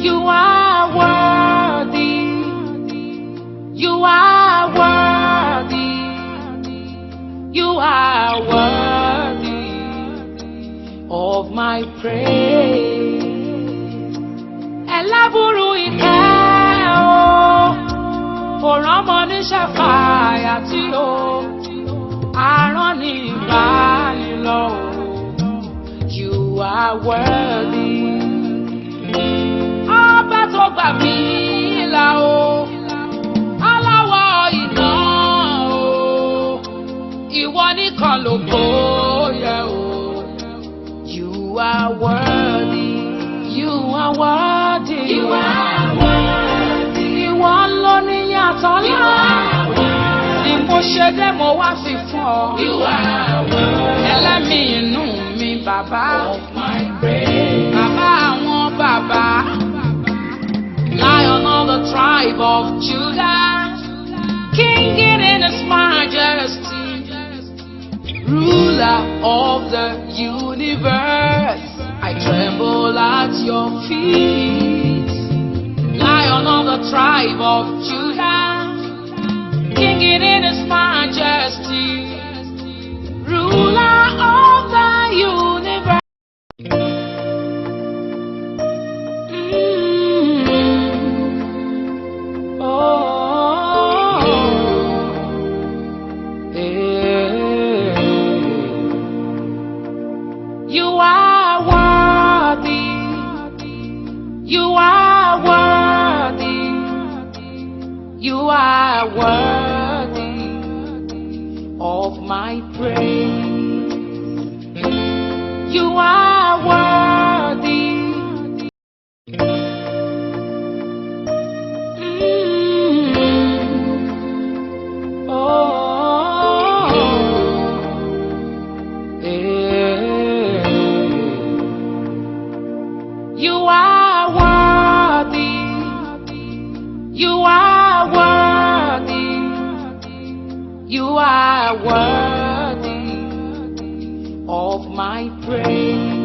You are worthy. You are worthy. You are worthy of my praise. Elaburu ìkẹ́ o, òrànmọ́ ní ṣàfàyà tí o, àrán ní ìbánilọ́ o. You are worthy. Ọba tó gbà mí là o, aláwọ̀ iná o, ìwọ nìkan lógo yẹ o. You are worthy. You are worthy. You are worthy. Ìwọ ló ní yàtọ̀ ńlá. Ni mo ṣe dé mo wá fi fún ọ. You are worthy. Ẹlẹ́mìí inú mi bàbá. Of my praise. Bàbá àwọn bàbá. Lion of the tribe of Judah. King in his majesty. Ruler of the universe. I tremble at your feet. Lion of the tribe of Judah. King in his majesty. Ruler of the universe. You are worthy. You are worthy. You are worthy of my praise. You are worthy. You are worthy. You are worthy. You are worthy of my praise.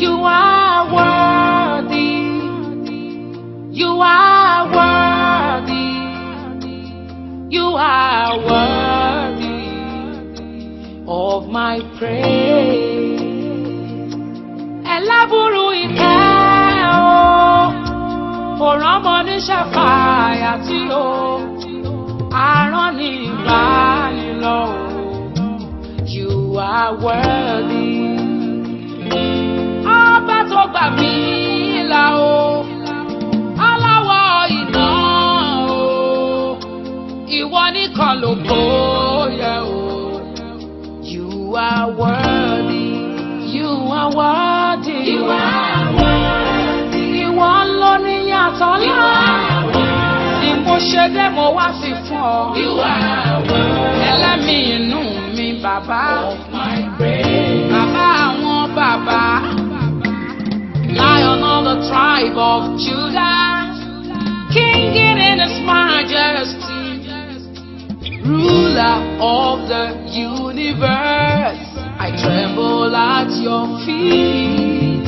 You are worthy. You are worthy. You are worthy of my praise. Elaburu ìkẹ́ o, òrànmọ́ ní ṣàfàyà tí o, àrán ní ìbánilọ́ o. You are worthy. Ọba tó gbà mí là o, aláwọ̀ iná o, ìwọ nìkan lógo yẹ o. You are worthy. You are worthy. You are worthy. Ìwọ ló ní yàtọ̀ ńlá. Ni mo ṣe dé mo wá fi fún ọ. You are worthy. Ẹlẹ́mìí inú mi bàbá. Of my praise. Bàbá àwọn bàbá. Lion of the tribe of Judah. King in his majesty. Ruler of the universe. I tremble at your feet.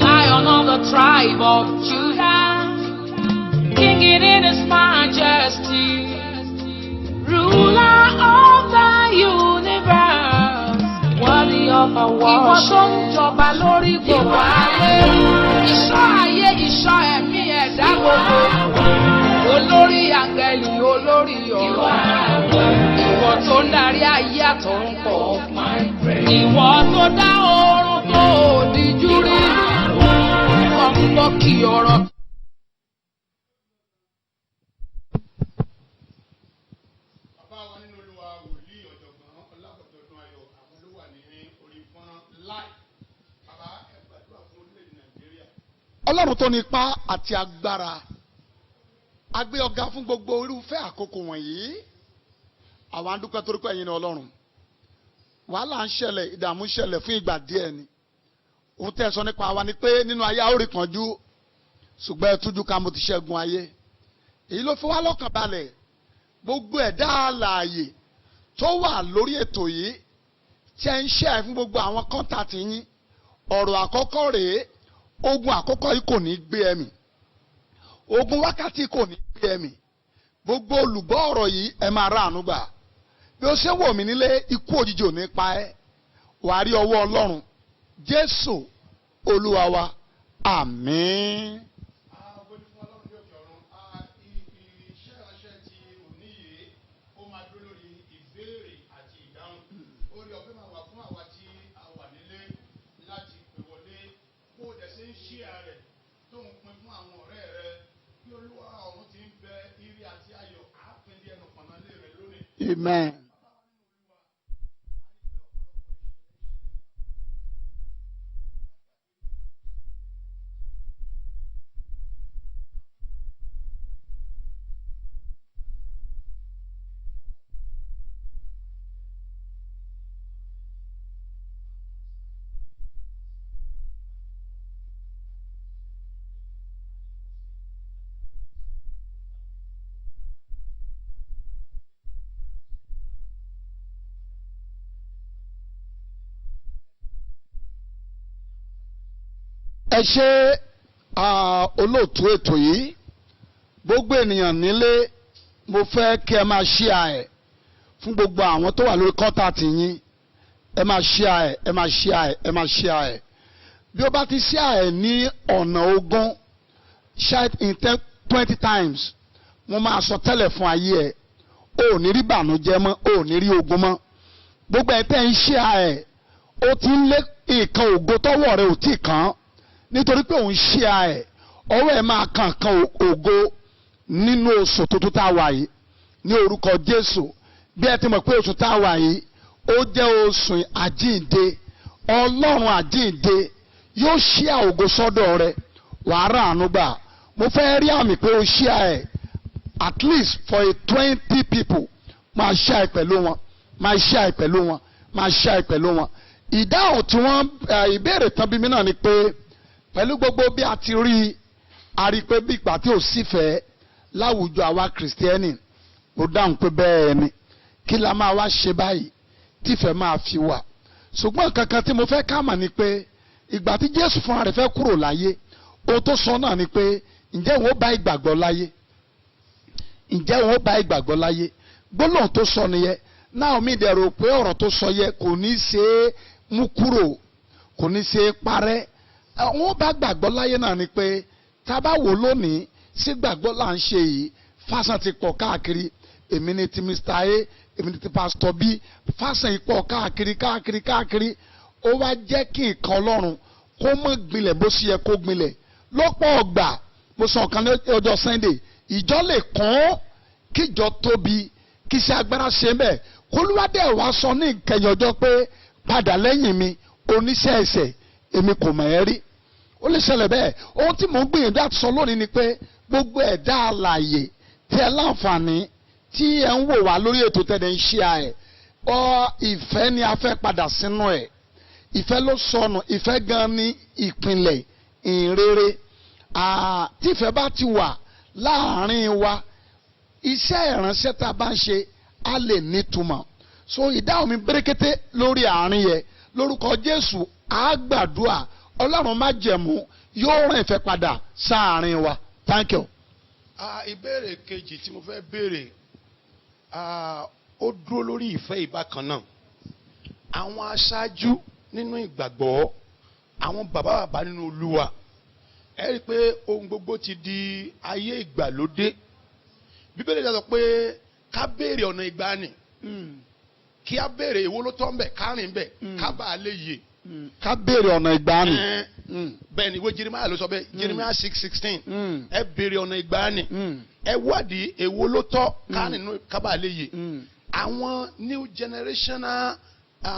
Lion of the tribe of Judah. King in his majesty. Ruler of the universe. Worthy of our worship. Ìwọ tó ń jọba lórí gbogbo ayé. Ìṣọ́ ayé, ìṣọ́ ẹ̀mí ẹ̀dá gbogbo. Olórí àgẹ̀lì, olórí ọ̀rọ̀. Ìwọ tó ń darí ayé àtọ̀run pọ̀. Ìwọ tó dá oorun tó òdìjú rí. Ọ̀pọ̀ kì ọ̀rọ̀. Bàbá wa nínú Olúwa wòlíì ọ̀jọ̀gbọ́n Ọlábọ̀dé Ayọ̀ àwọn ló wà ní orí fọ́nrán láì. Bàbá ẹ gbàdúrà fún orílẹ̀-èdè Nàìjíríà. Ọlọ́run tó ní ipá àti agbára. A gbé ọ̀gá fún gbogbo irúfẹ́ àkókò wọ̀nyí. Àwa ń dúpẹ́ torí pé ẹ̀yin ni Ọlọ́run. Wàhálà ń ṣẹlẹ̀, ìdààmú ń ṣẹlẹ̀ fún ìgbà díẹ̀ ni. Ohun tẹ́ ẹ sọ nípa wa ni pé nínú ayé a ó rí pọ́njú, ṣùgbọ́n ẹ tújú ká mo ti ṣẹ́gun ayé. Èyí ló fi wá lọ́kàn balẹ̀. Gbogbo ẹ̀dá alààyè tó wà lórí ètò yìí tí ẹ ń ṣe fún gbogbo àwọn kọ́ńtàtì yín. Ọ̀rọ̀ àkọ́kọ́ rèé, ogun àkọ́kọ́ yìí kò ní gbé ẹ̀mí, ogun wákàtí kò ní gbé ẹ̀mí. Gbogbo olùgbọ́ ọ̀rọ̀ yìí ẹ máa ra àánú gbà. Bí ó ṣe wò mí nílé, ikú òjijì ò ní pa ẹ́. Wàá rí ọwọ́ Ọlọ́run Jésù Olúwa wa. Àmín. Amen. Ẹ ṣe olóòtú ètò yìí, gbogbo ènìyàn nílé, mo fẹ́ kí ẹ máa share ẹ̀ fún gbogbo àwọn tó wà lórí contact yín. Ẹ máa share ẹ̀, ẹ máa share ẹ̀, ẹ máa share ẹ̀. Bí o bá ti share ẹ̀ ní ọ̀nà 20, share it in 20 times, mo máa sọ tẹ́lẹ̀ fún ayé ẹ̀. O ò ní rí bànújẹ́ mọ́, o ò ní rí ogun mọ́. Gbogbo ẹ̀ tẹ́ ń share ẹ̀, o ti ń lé nǹkan ògo tọ́wọ́ rẹ̀ ò tí kàn. Nítorí pé òun share ẹ̀, ọwọ́ ẹ̀ máa kàn ògo nínú oṣù tuntun tá a wà yìí ní orúkọ Jésù. Bí ẹ ti mọ̀ pé oṣù tá a wà yìí ó jẹ́ oṣù àjíǹde, Ọlọ́run àjíǹde yóò share ògo sọ́dọ̀ rẹ̀, wàá rà àánú gbà. Mo fẹ́ rí àmì pé o share ẹ̀ at least for 20 people. Máa share ẹ̀ pẹ̀lú wọn, máa share ẹ̀ pẹ̀lú wọn, máa share ẹ̀ pẹ̀lú wọn. Ìdáhùn tí wọ́n ìbéèrè tán bí mi náà ni pé pẹ̀lú gbogbo bí a ti rí a rí pé bí ìgbà tí ò sífẹ̀ẹ́ láwùjọ àwa kìrìsìtẹ́nì, ó dáhùn pé bẹ́ẹ̀ ni, kí la máa wá ṣe báyìí tífẹ̀ máa fi wà. Ṣùgbọ́n kankan tí mo fẹ́ ká mọ̀ ni pé ìgbà tí Jésù fúnra rẹ̀ fẹ́ kúrò láyé, ohun tó sọ náà ni pé ǹjẹ́ wọn ó bá ìgbàgbọ́ láyé, ǹjẹ́ wọn ó bá ìgbàgbọ́ láyé. Gbólóhùn tó sọ nìyẹn. Náà mi dẹ̀ rò pé ọ̀rọ̀ tó sọ yẹ kò ní ṣe é mú kúrò, kò ní ṣe é parẹ́. Àwọn bá gbàgbọ́ láyé náà ni pé tá a bá wò lónìí sí gbàgbọ́ là ń ṣe yìí, fásán ti pọ̀ káàkiri. Èmi ni ti Mr. A, èmi ni ti Pastor B, fásán yìí pọ̀ káàkiri. Ó wá jẹ́ kí nǹkan Ọlọ́run kó mọ̀ gbilẹ̀ bó ṣe yẹ kó gbilẹ̀. Lọ́pọ̀ ọgbà, mo sọ ọ̀kan lọ́jọ́ Sunday, ìjọ lè kàn kíjọ tóbi, kí iṣẹ́ agbára ṣe bẹ́ẹ̀. Olúwadé wa sọ ní ìkẹyìn ọjọ́ pé padà lẹ́yìn mi oníṣẹ́ ẹ̀ṣẹ̀, èmi kò mọ̀ ẹ́ rí. Ó lè ṣẹlẹ̀ bẹ́ẹ̀. Ohun tí mò ń gbìyànjú àti sọ lónìí ni pé gbogbo ẹ̀dá alààyè tí ẹ láǹfààní tí ẹ ń wò wá lórí ètò tẹ̀lé ń ṣe ẹ̀, ìfẹ́ ni a fẹ́ padà sínú ẹ̀. Ìfẹ́ ló sọnù, ìfẹ́ gan ni ìpìlẹ̀ ìrere. Tí ìfẹ́ bá ti wà láàárín wa, iṣẹ́ ìránṣẹ́ tá a bá ń ṣe á lè nítumọ̀. So ìdáhùn mi bérékété lórí àárín yẹn, lórúkọ Jésù á gbàdúrà, Ọlọ́run má jẹ̀mú yóò rán ìfẹ́ padà sáàárín wa. Thank you. Ìbéèrè kejì tí mo fẹ́ béèrè ó dúró lórí ìfẹ́ ìbákan náà. Àwọn aṣáájú nínú ìgbàgbọ́, àwọn bàbá nínú Olúwa, ẹ rí i pé ohun gbogbo ti di ayé ìgbàlódé. Bíbélì sọ pé ká béèrè ọ̀nà ìgbàanì, kí á béèrè èwo ló tọ́ ń bẹ̀, ká rìn bẹ̀, ká bàa lè yè. Ká béèrè ọ̀nà ìgbàanì. Bẹ́ẹ̀ ni ìwé Jeremiah ló sọ bẹ́ẹ̀, Jeremiah 6:16. Ẹ béèrè ọ̀nà ìgbàanì, ẹ wádìí èwo ló tọ́, ká rìn ká bàa lè yè. Àwọn new generational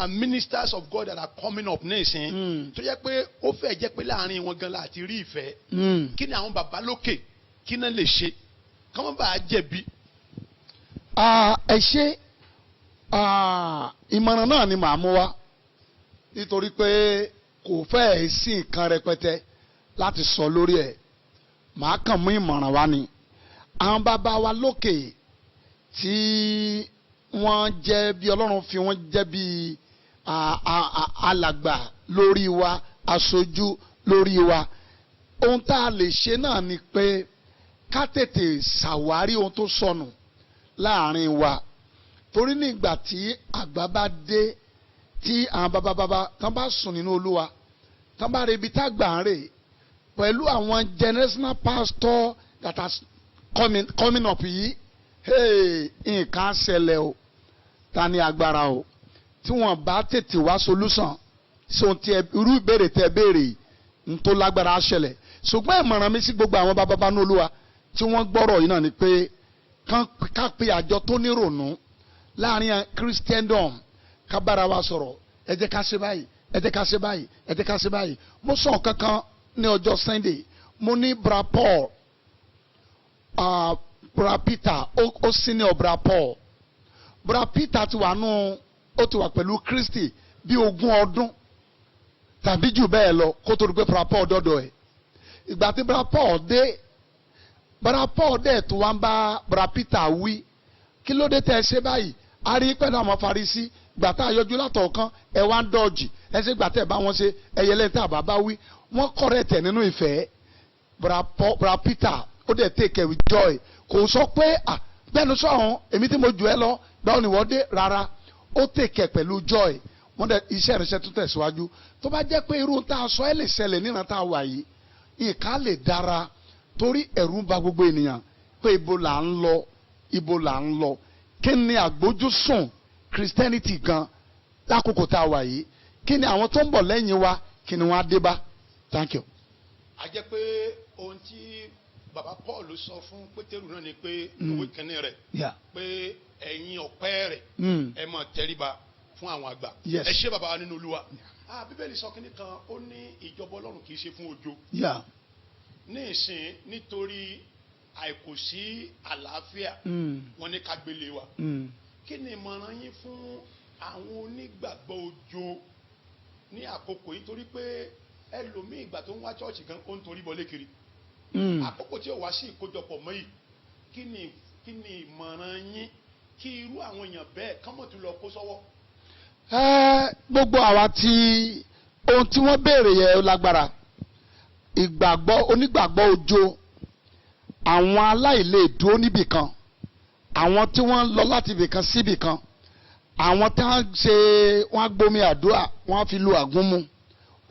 ministers of God that are coming up nísìn, tó jẹ́ pé ó fẹ́ jẹ́ pé láàrin wọn gan láti rí ìfẹ́. Kí ni àwọn bàbá lókè kí náà lè ṣe kí wọ́n bá jẹ̀bi? Ẹ ṣe ìmọ̀ràn náà ni màá mú wá, nítorí pé kò fẹ́ẹ̀ sí nǹkan rẹpẹtẹ láti sọ lórí ẹ̀. Màá kàn mú ìmọ̀ràn wá ni. Àwọn bàbá wa lókè tí wọ́n jẹ́ bí Ọlọ́run fi wọ́n jẹ́ bí alàgbà lórí wa, aṣojú lórí wa, ohun tá a lè ṣe náà ni pé ká tètè ṣàwárí ohun tó sọnù láàrin wa torí nígbà tí àgbà bá dé tí àwọn bàbá tán bá sùn nínú Olúwa tán bá rebi tá gbà ń rè pẹ̀lú àwọn generational pastor that has coming up yìí nǹkan ṣẹlẹ̀ o ta ni agbára o tí wọ́n bá tètè wá solution sí ohun tí irú ìbéèrè tẹ́ béèrè ń tó lágbára ṣẹlẹ̀ ṣùgbọ́n ìmọ̀ràn mi sí gbogbo àwọn bàbá ní Olúwa tí wọ́n gbọ́rọ̀ yìí náà ni pé ká pe àjọ tó nírònú láàrin Christendom ká bára wa sọ̀rọ̀ ẹ jẹ́ ká ṣe báyìí ẹ jẹ́ ká ṣe báyìí ẹ jẹ́ ká ṣe báyìí mo sọ kankan ní ọjọ́ Sunday mo ní bra Paul bra Peter ó senior bra Paul bra Peter ti wà nù ó ti wà pẹ̀lú Kristi bí 20 ọdún tàbí jù bẹ́ẹ̀ lọ kó tó di pé bra Paul dọ́dọ̀ ẹ̀ ìgbà tí bra Paul dé bra Paul dẹ̀ tó wá ń bá bra Peter wí kí ló dé tẹ́ ẹ ṣe báyìí a rí pẹ̀lú àwọn Farisí gbà tá a yọjú látọ̀ọ̀kan ẹ wá ń dọ̀jì ẹ ṣe gbà tẹ́ ẹ bá wọn ṣe ẹyẹ lẹ́yìn tá a bá wí wọ́n kọ̀rẹ́ tẹ̀ nínú ìfẹ́ bra Peter ó dẹ̀ take with joy kò sọ pé bẹ́ẹ̀ni sọ̀hún èmi tí mo jù ẹ lọ báwo ni wọ́n dé rárá ó take pẹ̀lú joy wọ́n dẹ̀ iṣẹ́ ìrìnsẹ̀ tó tẹ̀síwájú tó bá jẹ́ pé irú tá a sọ ẹ lè ṣẹlẹ̀ níran tá a wà yìí nǹkan lè dára torí ẹ̀rù ń ba gbogbo ènìyàn pé ibo là ń lọ kí ni àgbójúsùn Christianity gan lákòókò tá a wà yìí kí ni àwọn tó ń bọ̀ lẹ́yìn wa kí ni wọ́n á dé bá. Thank you. a jẹ́ pé ohun tí baba Paul sọ fún Pétérù náà ni pé ìwé kínní rẹ̀ pé ẹ̀yin ọ̀pẹ́ rẹ̀ ẹ máa tẹríba fún àwọn àgbà ẹ ṣé baba wa nínú Olúwa. Bíbélì sọ kínní kan ó ní ìjọba Ọlọ́run kì í ṣe fún ojo. ní ìsìn nítorí àìkò sí àlàáfíà wọn ní ká gbélé wa. kí ni ìmọ̀ràn yín fún àwọn onígbàgbọ́ ojo ní àkókò yìí torí pé ẹlòmíì ìgbà tó ń wá ṣọ́ọ̀ṣì gan ó ń torí bọlé kiri. àkókò tí ó wá sí ìkójọpọ̀ mọ́ yìí kí ni ìmọ̀ràn yín kí irú àwọn èèyàn bẹ́ẹ̀ kọ́mọ̀ tún lọ kó sọ́wọ́. gbogbo àwa tí ohun tí wọ́n béèrè yẹn lágbára onígbàgbọ́ ojo àwọn aláìlè dúró níbì kan àwọn tí wọ́n lọ láti ibì kan síbì kan àwọn tí wọ́n gbomi àdúrà wọ́n fi lu àgúnmu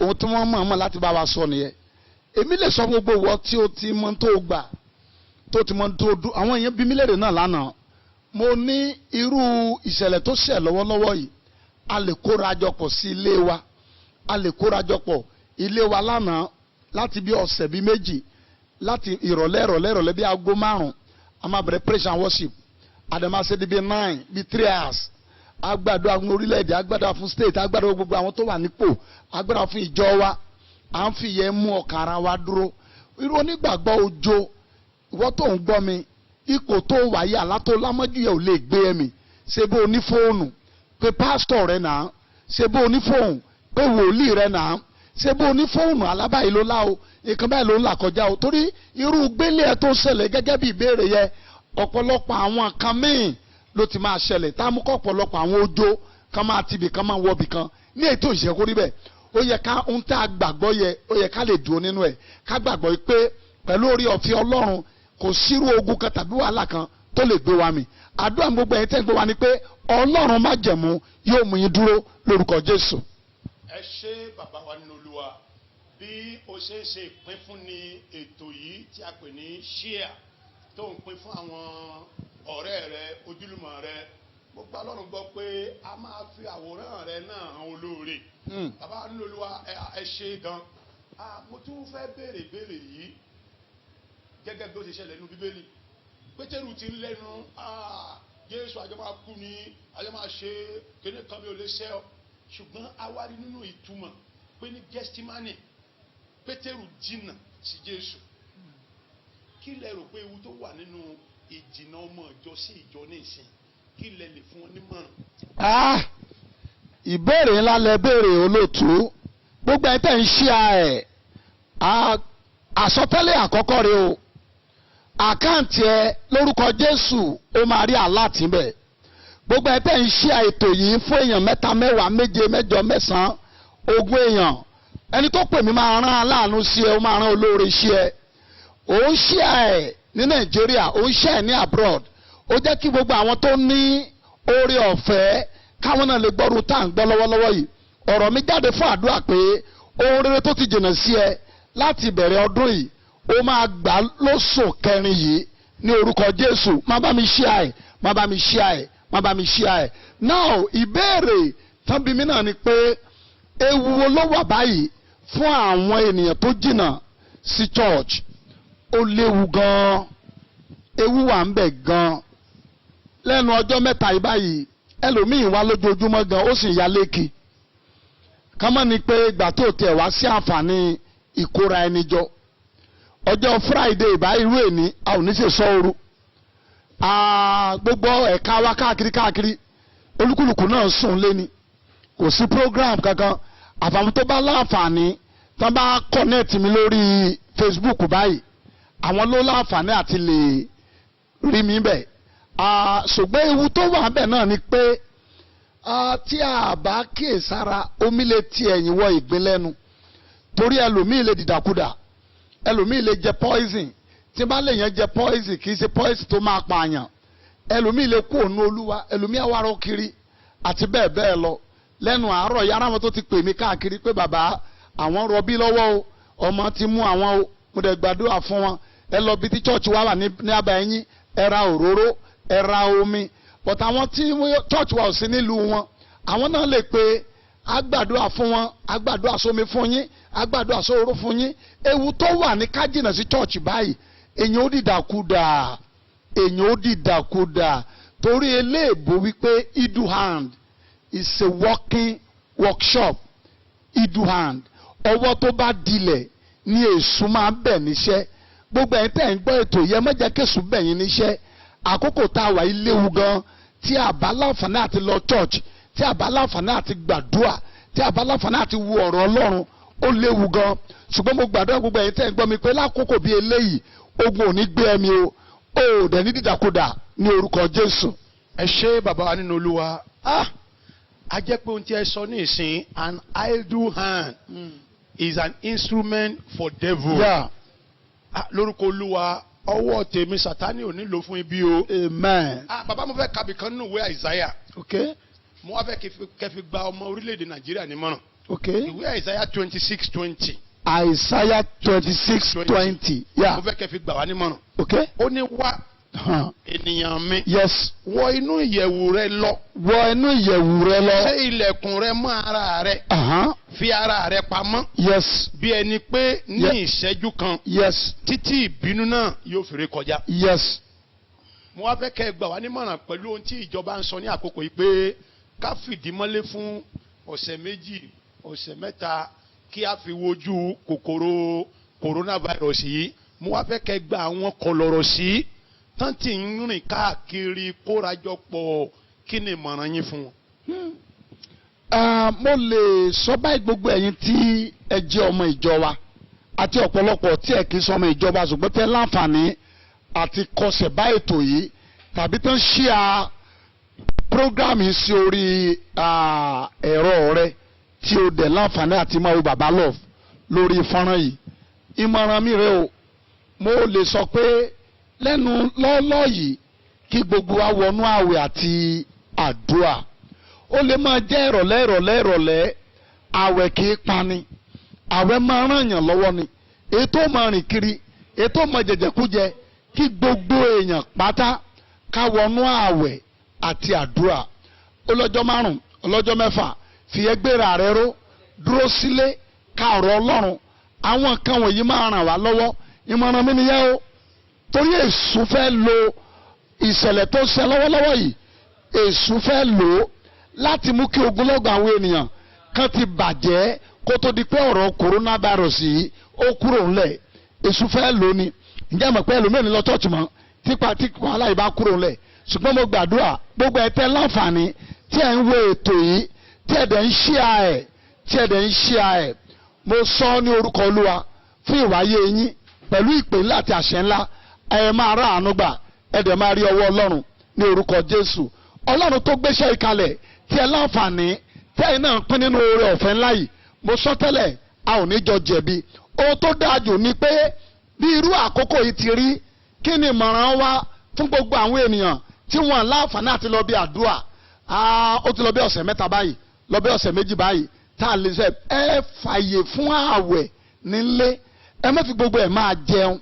ohun tí wọ́n mọ̀ láti bá wa sọ nìyẹn èmi lè sọ gbogbo ìwọ tí o ti mọ tó gbà tó ti mọ tó dùn àwọn èèyàn bí mi léèrè náà lánàá mo ní irú ìṣẹ̀lẹ̀ tó ṣẹ̀ lọ́wọ́lọ́wọ́ yìí a lè kórajọpọ̀ sí ilé wa a lè kórajọpọ̀ ilé wa lánàá láti bí ọ̀sẹ̀ bí méjì láti ìrọ̀lẹ́ bí aago 5 a máa bẹ̀rẹ̀ praise and worship àdèmásẹ́ di bí 9 bí 3 hours agbàdo àwọn orílẹ̀-èdè agbàdo fún state agbàdo gbogbo àwọn tó wà nípò agbàdo fún ìjọ wa à ń fi yẹn mú ọkàn ara wa dúró irú onígbàgbọ́ ojo ìwọ tó ń gbọ́ mi ipò tó wáyé àlátó lámọ́jú yẹn ò lè gbé ẹ̀mí ṣe bó o ní fóònù pé pásítọ̀ rẹ náà ṣe bó o ní fóònù pé wòlíì rẹ náà ṣe bó o ní fóònù alábàáyé ló lá o nǹkan báyìí ló ń là kọjá o torí irú gbélé ẹ tó ṣẹlẹ̀ gẹ́gẹ́ bí ìbéèrè yẹ ọ̀pọ̀lọpọ̀ àwọn kan míì ló ti máa ṣẹlẹ̀ tá a mú kọ́ ọ̀pọ̀lọpọ̀ àwọn ojo kan máa tibì kan máa wọbì kan ní ètò ìṣẹ́kú níbẹ̀ ó yẹ ká ń tá a gbàgbọ́ yẹ ó yẹ ká lè dúró nínú ẹ̀ ká gbàgbọ́ pé pẹ̀lú orí ọ̀fẹ́ Ọlọ́run kò sírú ogun kan tàbí wàhálà kan tó lè gbé wa mì àdúrà gbogbo ẹ̀yin tẹ́ ń gbé wa ni pé Ọlọ́run májẹ̀mú yóò mú yín dúró lórúkọ Jésù. ẹ ṣé bàbá wa nínú Olúwa bí o ṣe ń ṣe ìpín fún ni ètò yìí tí a pè ní share tó ń pín fún àwọn ọ̀rẹ́ rẹ ojúlùmọ̀ rẹ mo gba Ọlọ́run gbọ́ pé a máa fi àwòrán rẹ náà hàn olóore bàbá wa nínú Olúwa ẹ ṣé gan mo tún fẹ́ béèrè yìí gẹ́gẹ́ bí ó ṣe ṣẹlẹ̀ nínú Bíbélì Pétérù ti lẹ́nu Jésù àjọ máa kú ni àjọ máa ṣe kíní kan mi ò lè ṣe ọ ṣùgbọ́n a wá rí nínú ìtumọ̀ pé ní Gẹ́stímánì Pétérù jìnnà sí Jésù kí lẹ rò pé ewu tó wà nínú ìjìnnà ọmọ ìjọ sí ìjọ ní ìsìn kí lẹ lè fún wọn nímọ̀ràn. ìbéèrè ńlá lẹ béèrè olóòtú gbogbo ẹ̀ tẹ̀ ń ṣí ẹ̀ àsọtẹ́lẹ̀ àkọ́kọ́ rẹ o àkáǹtì ẹ lórúkọ Jésù ó máa rí àláàtì bẹ̀ gbogbo ẹ̀ tẹ̀ ń ṣí ètò yìí fún èèyàn 3, 4, 5, 6, 7, 8 èèyàn ẹni tó pè mí máa rán aláàánú sí ẹ ó máa rán olóore sí ẹ ó ń ṣe ẹ ní Nàìjíríà ó ń ṣe ẹ ní abroad ó jẹ́ kí gbogbo àwọn tó ní oore ọ̀fẹ́ káwọn náà lè gbọ́rú tá à ń gbọ́ lọ́wọ́lọ́wọ́ yìí ọ̀rọ̀ mi jáde fún àdúrà pé oore tó ti jìnnà sí ẹ láti bẹ̀rẹ̀ ọdún yìí ó máa gbà lóṣù kẹrin yìí ní orúkọ Jésù má bá mi ṣe ẹ má bá mi ṣe ẹ má bá mi ṣe ẹ. now ìbéèrè tán bí mi náà ni pé ewu wo ló wà báyìí fún àwọn ènìyàn tó jìnnà sí church ó léwu gan-an ewu wà ń bẹ gan-an lẹ́nu ọjọ́ mẹ́ta yìí báyìí ẹlòmíín wá lójoojúmọ́ gan ó sì ya léèkì kámọ́ ni pé ìgbà tó tẹ̀ wá sí àǹfààní ìkóra ẹni jọ ọjọ́ Friday báyìí irú èní a ò ní ṣe sọ́ọ́rù gbogbo ẹ̀ka wa káàkiri olúkúlùkù náà sùn lé ni kò sí program kankan àfàwọn tó bá láǹfààní tó bá connect mi lórí Facebook báyìí àwọn ló láǹfààní àti lè rí mi bẹ̀ ṣùgbọ́n ewu tó wà bẹ̀ náà ni pé tí a bá kíyèsára omi lè ti ẹ̀yìn wọ ìgbín lẹ́nu torí ẹlòmíì lè dìdàkudà ẹlòmíì lè jẹ poison tí bá lè yẹn jẹ poison kì í ṣe poison tó máa pààyàn ẹlòmíì lè kú òun Olúwa ẹlòmíì àwárọ̀ kiri àti bẹ́ẹ̀ bẹ́ẹ̀ lọ lẹ́nu àárọ̀ yàrá wọn tó ti pè mí káàkiri pé bàbá àwọn rọbí lọ́wọ́ o ọmọ ti mú àwọn o mo dẹ̀ gbàdúrà fún wọn ẹ lọ bí tí church wa wà ní abà ẹ̀yìn ẹ ra òróró ẹ ra omi but àwọn tí church wa ò sí nílùú wọn àwọn náà lè pe agbàdúrà fún wọn agbàdúrà sómi fún yín agbàdúrà sóró fún yín ewu tó wà ní kájìnà sí church báyìí èyàn ó dìdàkudà torí eléèbó wípé idu hand is a working workshop idu hand ọwọ́ tó bá dilẹ̀ ní èṣù máa bẹ̀ níṣẹ́ gbogbo ẹ̀yin tẹ́ ń gbọ́ ètò yẹn má jẹ́ kéṣù bẹ̀ yín níṣẹ́ àkókò tá a wà yìí léwu gan tí a bá láǹfààní àti lọ church tí a bá láǹfààní àti gbàdúrà tí a bá láǹfààní àti wo ọ̀rọ̀ Ọlọ́run ó léwu gan ṣùgbọ́n mo gbàdúrà gbogbo ẹ̀yin tẹ́ ń gbọ́ mi pé lákòókò bíi eléyìí ogun ò ní gbé ẹ̀mí o ò dẹ̀ ní dídàkudà ní orúkọ Jésù. ẹ ṣé bàbá wa nínú Olúwa a jẹ́ pé ohun tí ẹ sọ ní ìsìn an idle hand is an instrument for devil. Yeah. lórúkọ Olúwa ọwọ́ tèmi Sátánì ò ní lò fún ibi o. Amen. bàbá mo fẹ́ kàbí kan nínú ìwé Àìsáyà. Okay. mo wá fẹ́ kẹfì gba ọmọ orílẹ̀-èdè Nàìjíríà nímọ̀ràn. Okay. ìwé Àìsáyà 26:20. Isaiah 26:20. Yeah. mo fẹ́ kẹfì gbà wá nímọ̀ràn. Okay. ó ní wá ènìyàn mi. Yes. wọ inú ìyẹ̀wù rẹ lọ. wọ inú ìyẹ̀wù rẹ lọ. ṣe ilẹ̀kùn rẹ mọ́ ara rẹ. fi ara rẹ pamọ́. Yes. bí ẹni pé ní ìṣẹ́jú kan. Yes. títí ìbínú náà yóò fèrè kọjá. Yes. mo wá fẹ́ kẹ́ gbà wá nímọ̀ràn pẹ̀lú ohun tí ìjọba ń sọ ní àkókò yìí pé ká fìdí mọ́lé fún ọ̀sẹ̀ méjì ọ̀sẹ̀ mẹ́ta kí a fi wojú kòkòrò coronavirus yìí. mo wá fẹ́ kẹ́ gbà àwọn kọlọ̀rọ̀ sí tán tí ń rìn káàkiri kórajọpọ̀ kí ni ìmọ̀ràn yín fún wọn. mo lè sọ báyìí gbogbo ẹ̀yin tí ẹ jẹ́ ọmọ ìjọ wa àti ọ̀pọ̀lọpọ̀ tí ẹ kì í sọ ọmọ ìjọba ṣùgbọ́n tẹ́ láǹfààní àti kọsẹ̀ bá ètò yìí tàbí tán ṣíà program yìí sí orí ẹ̀rọ rẹ tí o dẹ̀ láǹfààní àti máa wo Baba Love lórí fọ́nrán yìí ìmọ̀ràn mi rẹ o mo lè sọ pé lẹ́nu lọ́ọ́lọ́ yìí kí gbogbo wa wọnú àwẹ̀ àti àdúrà ó lè máa jẹ́ ìrọ̀lẹ́ àwẹ̀ kì í pani àwẹ̀ máa ràn yàn lọ́wọ́ ni ètò máa rìn kiri ètò máa jẹjẹkújẹ kí gbogbo èèyàn pátá ká wọnú àwẹ̀ àti àdúrà ọlọ́jọ́ 5 ọlọ́jọ́ 6 fi ẹgbẹ́ra rẹ ró dúró sílé ká ọ̀rọ̀ Ọlọ́run àwọn nǹkan wọ̀nyí máa ràn wá lọ́wọ́ ìmọ̀ràn mi nìyẹn o torí èṣù fẹ́ lo ìṣẹ̀lẹ̀ tó ṣe lọ́wọ́lọ́wọ́ yìí èṣù fẹ́ lò ó láti mú kí ogunlọ́gọ̀ àwọn ènìyàn kan ti bàjẹ́ kó tó di pé ọ̀rọ̀ coronavirus yìí ó kúrò ńlẹ̀ èṣù fẹ́ lò ó ni ǹjẹ́ mọ̀ pé ẹlòmíràn lọ church mọ́ tipa wàhálà yìí bá kúrò ńlẹ̀ ṣùgbọ́n mo gbàdúrà gbogbo ẹ̀ tẹ́ láǹfààní tí ẹ̀ ń wo ètò yìí tí ẹ̀ dẹ̀ ń ṣíà ẹ̀ mo sọ ní orúkọ Olúwa fún ìwáyé yín pẹ̀lú ìpè ńlá àti àṣẹ ńlá ẹ máa rà àánú gbà ẹ dẹ̀ máa rí ọwọ́ Ọlọ́run ní orúkọ Jésù Ọlọ́run tó gbéṣẹ́ ìkalẹ̀ tí ẹ láǹfààní tí ẹ̀yin náà ń pín nínú oore ọ̀fẹ́ ńlá yìí mo sọ tẹ́lẹ̀ a ò ní jọ jẹ̀bi. Ohun tó dáa jù ni pé bí irú àkókò yìí ti rí, kí ni ìmọ̀ràn wa fún gbogbo àwọn ènìyàn tí wọ́n láǹfààní àti lọ bí àdúrà? Ó ti lọ bí ọ̀sẹ̀ mẹ́ta báyìí, lọ bí ọ̀sẹ̀ méjì báyìí tá a lè ṣe ẹ fàyè fún ààwẹ̀ nílé. Ẹ má fi gbogbo ẹ̀ máa jẹun,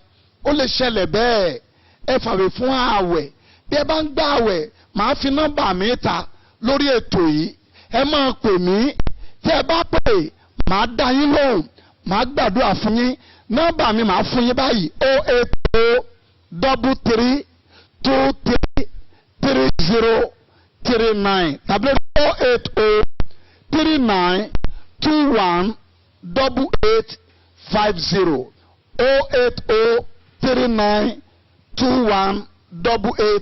ó lè ṣẹlẹ̀ bẹ́ẹ̀. Ẹ fàyè fún ààwẹ̀. Bí ẹ bá ń gbà ààwẹ̀, màá fi nọ́mbà mi ta lórí ètò yìí. Ẹ máa pè mí. Tí ẹ bá pè, màá dá yín lóhùn, màá gbàdúrà fún yín. Nọ́mbà mi màá fún yín báyìí 08033233039 tàbí 08039218850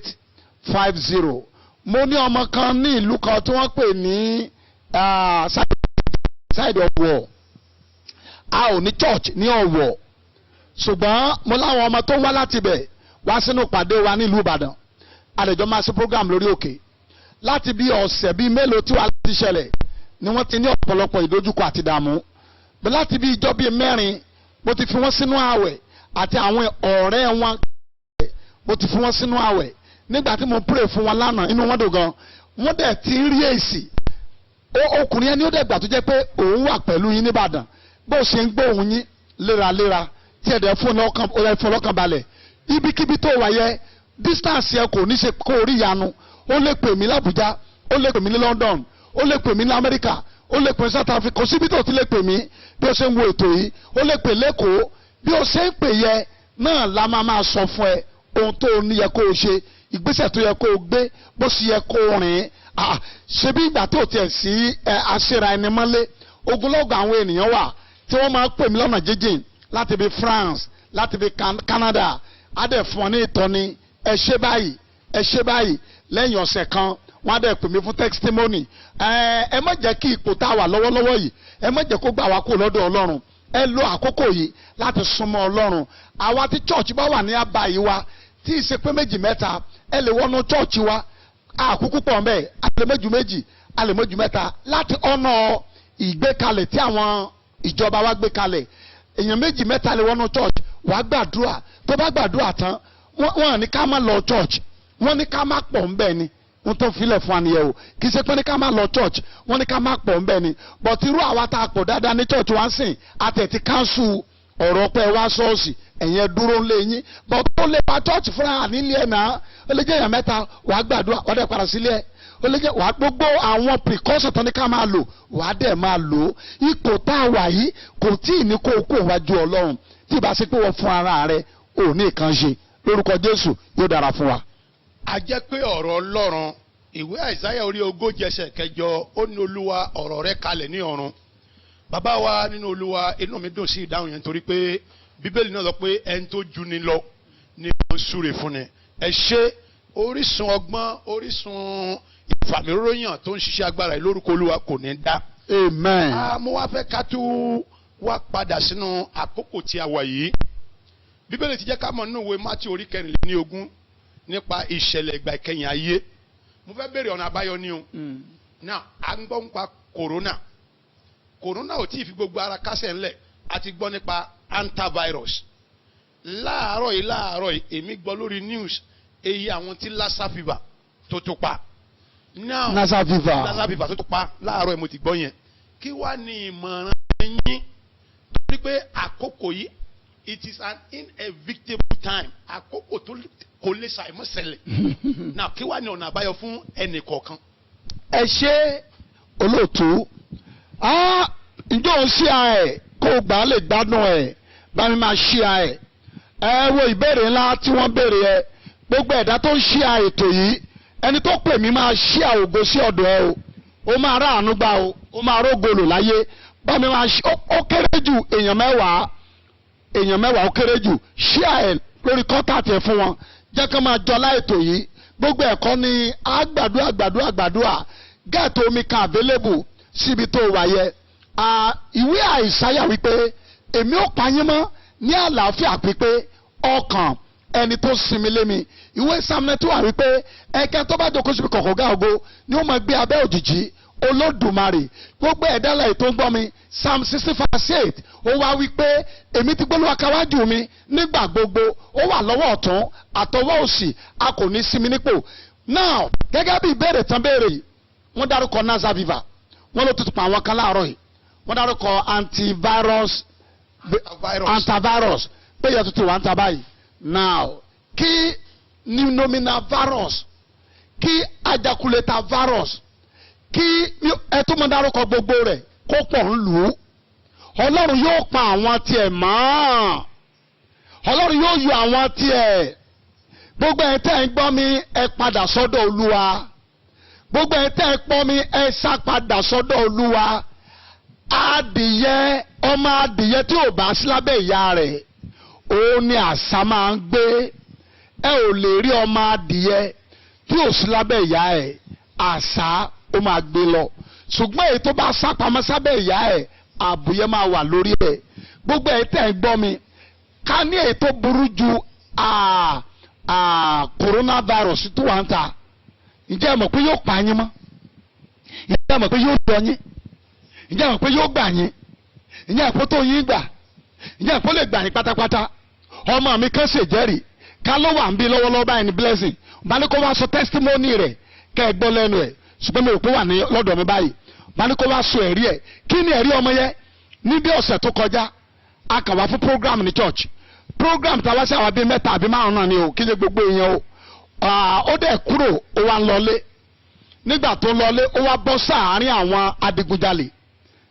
08039218850. Mo ní ọmọ kan ní ìlú kan tí wọ́n pè ní side Ọ̀wọ̀. A ò ní church ní Ọ̀wọ̀, ṣùgbọ́n mo láwọn ọmọ tó wá láti bẹ̀ wá sínú ìpàdé wa nílùú Ìbàdàn. Àlejò máa ṣe program lórí òkè. Láti bí ọ̀sẹ̀ bíi mélòó tí wàá ti ṣẹlẹ̀ ni wọ́n ti ní ọ̀pọ̀lọpọ̀ ìdojúkọ àti ìdààmú. Láti bí ìjọ bíi mẹ́rin mo ti fi wọ́n sínú ààwẹ̀ àti àwọn ọ̀rẹ́ wọn mo ti fi wọ́n sínú ààwẹ̀. Nígbà tí mo pray fún wọn lánàá, inú wọn dùn gan. Wọ́n dẹ̀ ti rí èsì. Ọkùnrin ẹni ó dẹ̀ gbà tó jẹ́ pé òun wà pẹ̀lú yín nìbàdàn. Bó ṣe ń gbóhùn yín léraléra tí ẹ̀dẹ̀ fún ọlọ́kàn balẹ̀. Ibikíbi tó wà yẹ, distance yẹ kò ní ṣe kó rí ìyanu. Ó lè pè mí l'Abuja, ó lè pè mí ní London, ó lè pè mí ní America, ó lè pè ní South Africa. Kò síbi tó ti lè pè mí bí ó ṣe ń wo ètò yìí. Ó lè pè l'Ékòó. Bí ó ṣe ń pè yẹ náà la máa sọ fún ẹ ohun tó ní yẹ kó o ṣe, ìgbésẹ̀ tó yẹ kó o gbé, bó ṣe yẹ kó o rìn. Ṣebí ìgbà tó tiẹ̀ sí àṣírà ẹni mọ́lé, ogunlọ́gọ̀ àwọn ènìyàn wà tí wọ́n máa pè mí lọ́nà jíjìn láti bí France, láti bí Canada. Á dẹ̀ fún ọ ní ìtọ́ni, ẹ ṣe báyìí, ẹ ṣe báyìí. Lẹ́yìn ọ̀sẹ̀ kan wọ́n á dẹ̀ pè mí fún testimony. Ẹ má jẹ́ kí ipò tá a wà lọ́wọ́lọ́wọ́ yìí, ẹ má jẹ́ kó gbà wá kó lọ́dọ̀ Ọlọ́run. Ẹ lo àkókò yìí láti súnmọ́ Ọlọ́run. Àwa tí church bá wà ní àbá yìí wa, tí ìṣe pé méjì mẹ́ta, ẹ lè wọnú church wa. Àkókò pọ̀ mbẹ́, a lè méjì, a lè méjì mẹ́ta láti ọ̀nà ìgbékalẹ̀ tí àwọn ìjọba wa gbé kalẹ̀. Èèyàn méjì mẹ́ta lè wọnú church, wàá gbàdúrà. Tó bá gbàdúrà tán, wọ́n ní ká má lọ church, wọ́n ní ká má pọ̀ mbẹ́ ni. Wọ́n tó filẹ̀ fún àníyẹ̀ o. Kì í ṣe pé ní ká má lọ church, wọ́n ní ká má pọ̀ mbẹ́ ni. But irú àwa tá a pọ̀ dáadáa ní church wa ń sìn, àtẹ̀tí cancel ọ̀rọ̀ pé wá ṣọ́ọ̀ṣì, ẹ̀yin dúró ńlé yín. But ó lè pa church fúnra nílé ẹ̀ náà. Ó lè jẹ́ èèyàn mẹ́ta, wàá gbàdúrà, wàá dẹ̀ padà sílé ẹ̀. Ó lè jẹ́ wàá gbogbo àwọn precaution tán ní ká máa lò, wàá dẹ̀ máa lò. Ipò tá a wà yìí kò tí ì ní kó o kó wájú Ọlọ́run. Tí ìbá ṣe pé wọ́n fún ara rẹ̀ ò ní nǹkan ṣe. Lórúkọ Jésù yóò dára fún wa. A jẹ́ pé ọ̀rọ̀ Ọlọ́run, ìwé Àìsáyà orí 40:9, ó ní Olúwa ọ̀rọ̀ rẹ̀ kalẹ̀ ní ọ̀run. Bàbá wa nínú Olúwa, inú mi dùn sí ìdáhùn yẹn torí pé Bíbélì náà sọ pé ẹni tó ju ni lọ ni wọ́n súre fún ni. Ẹ ṣe orísun ọgbọ́n, orísun ìfàmìróyàn tó ń ṣiṣẹ́ agbára yìí lórúkọ Olúwa kò ní dá. Amen. Mo wá fẹ́ ká tún wá padà sínú àkókò tí a wà yìí. Bíbélì ti jẹ́ ká mọ̀ nínú ìwé Mátíù orí 14 nípa ìṣẹ̀lẹ̀ ìgbà ìkẹyìn ayé. Mo fẹ́ béèrè ọ̀nà àbáyọ ni o. Now, a ń gbọ́ nípa corona. Corona ò tí ì fi gbogbo ara kásẹ̀ ńlẹ̀. A ti gbọ́ nípa antivirus. Láàárọ̀ yìí èmi gbọ́ lórí news èyí àwọn tí Lassa fever tó tó pa. Now, Lassa fever tó tó pa láàárọ̀ yìí mo ti gbọ́ yẹn. Kí wá ní ìmọ̀ràn yín? Torí pé àkókò yìí, it is an inevitable time. Àkókò tó kò lè ṣàìmọ̀ ṣẹlẹ̀. Now, kí wá ní ọ̀nà àbáyọ fún ẹnì kọ̀ọ̀kan? Ẹ ṣe olóòtú. Ǹjọ́ ò ṣí ẹ̀ kó o gbà á lè gbádùn ẹ̀ bá mi máa ṣí ẹ̀. Ẹ wo ìbéèrè ńlá tí wọ́n béèrè ẹ̀. Gbogbo ẹ̀dá tó ń ṣí ètò yìí, ẹni tó pè mí máa ṣí ògo sí ọ̀dọ̀ ẹ o. Ó máa rà àánú gbà o. Ó máa rógolò láyé. Bá mi máa ṣí, ó kéré jù èèyàn mẹ́wàá ó kéré jù. Ṣí ẹ̀ lórí kọ́ńtàtì ẹ̀ fún wọn. Jẹ́ kí wọ́n máa jọlá ètò yìí. Gbogbo ẹ̀kọ́ ni àgbàdua. Get omi kan available síbi tó wà yẹ. Ìwé Àìsáyà wípé èmi ó pa yín mọ́ ní àlàáfíà pípé ọkàn ẹni tó sinmi lé mi. Ìwé Sáàmù 91 wípé ẹ̀kẹ́ tó bá jókòó síbi kọ̀kọ̀ gá ògo ni ó máa gbé abẹ́ òjìji Olódùmarè gbogbo ẹ̀dá láì tó ń gbọ́ mi Psalm 65:8 ó wá wí pé èmi ti gbólúwa káwájú mi nígbà gbogbo ó wà lọ́wọ́ ọ̀tún àtọwọ́ òsì a kò ní sinmi nípò. Now gẹ́gẹ́ bí ìbéèrè tán béèrè yìí wọ́n dárúkọ Nazaviva wọ́n ló tutù pa àwọn kan láàárọ̀ yìí wọ́n dárúkọ antivirus pé yẹ tuntun wà ń ta báyìí. Now kí pneumomina virus kí ajakuleta virus kí ẹtúmọ̀ dárúkọ gbogbo rẹ̀ kó pọ̀ ń lù ú. Ọlọ́run yóò pa àwọn tiẹ̀ mọ́ Ọlọ́run yóò yọ àwọn tiẹ̀. Gbogbo ẹ̀ tẹ́ ń gbọ́ mi ẹ padà sọ́dọ̀ Olúwa. Gbogbo ẹ̀ tẹ́ ń gbọ́ mi ẹ sá padà sọ́dọ̀ Olúwa. Adìyẹ ọmọ adìyẹ tí ò bá sí lábẹ́ ìyá rẹ̀ òun ni àṣà máa ń gbé. Ẹ ò lè rí ọmọ adìyẹ tí ò sí lábẹ́ ìyá ẹ̀ àṣà ó máa gbé lọ. Ṣùgbọ́n èyí tó bá sá pamọ́ sábẹ́ ìyá ẹ̀ àbùyẹ máa wà lórí ẹ̀. Gbogbo ẹ̀ tẹ́ ń gbọ́ mi ká ní èyí tó burú ju coronavirus tó wà ń ta ǹjẹ́ ẹ mọ̀ pé yóò pa yín mọ́? Ǹjẹ́ ẹ mọ̀ pé yóò dọ̀ yín? Ǹjẹ́ ẹ mọ̀ pé yóò gbà yín? Ǹjẹ́ ẹ mọ̀ pé tó yín gbà? Ǹjẹ́ ẹ mọ̀ pé ó lè gbà yín pátápátá? Ọmọ mi kan ṣèjẹ́rìí ká ló wà ń bí lọ́wọ́lọ́wọ́ báyìí ní blessing bá ní kó wá sọ testimony rẹ̀ kẹ́ ẹ gbọ́ lẹ́nu ẹ̀ ṣùgbọ́n mi ò pé wà ní lọ́dọ̀ mi báyìí bá ní kó wá sọ ẹ̀rí ẹ̀ kí ni ẹ̀rí ọmọ yẹn ní bí ọ̀sẹ̀ tó kọjá a kàn wá fún program ní church program tá a wá sí àwọn bíi mẹ́ta àbí márùn náà ni o kí lè gbogbo èèyàn o ó dẹ̀ kúrò ó wá ń lọlé nígbà tó ń lọlé ó wá bọ́ sáàárín àwọn adigunjalè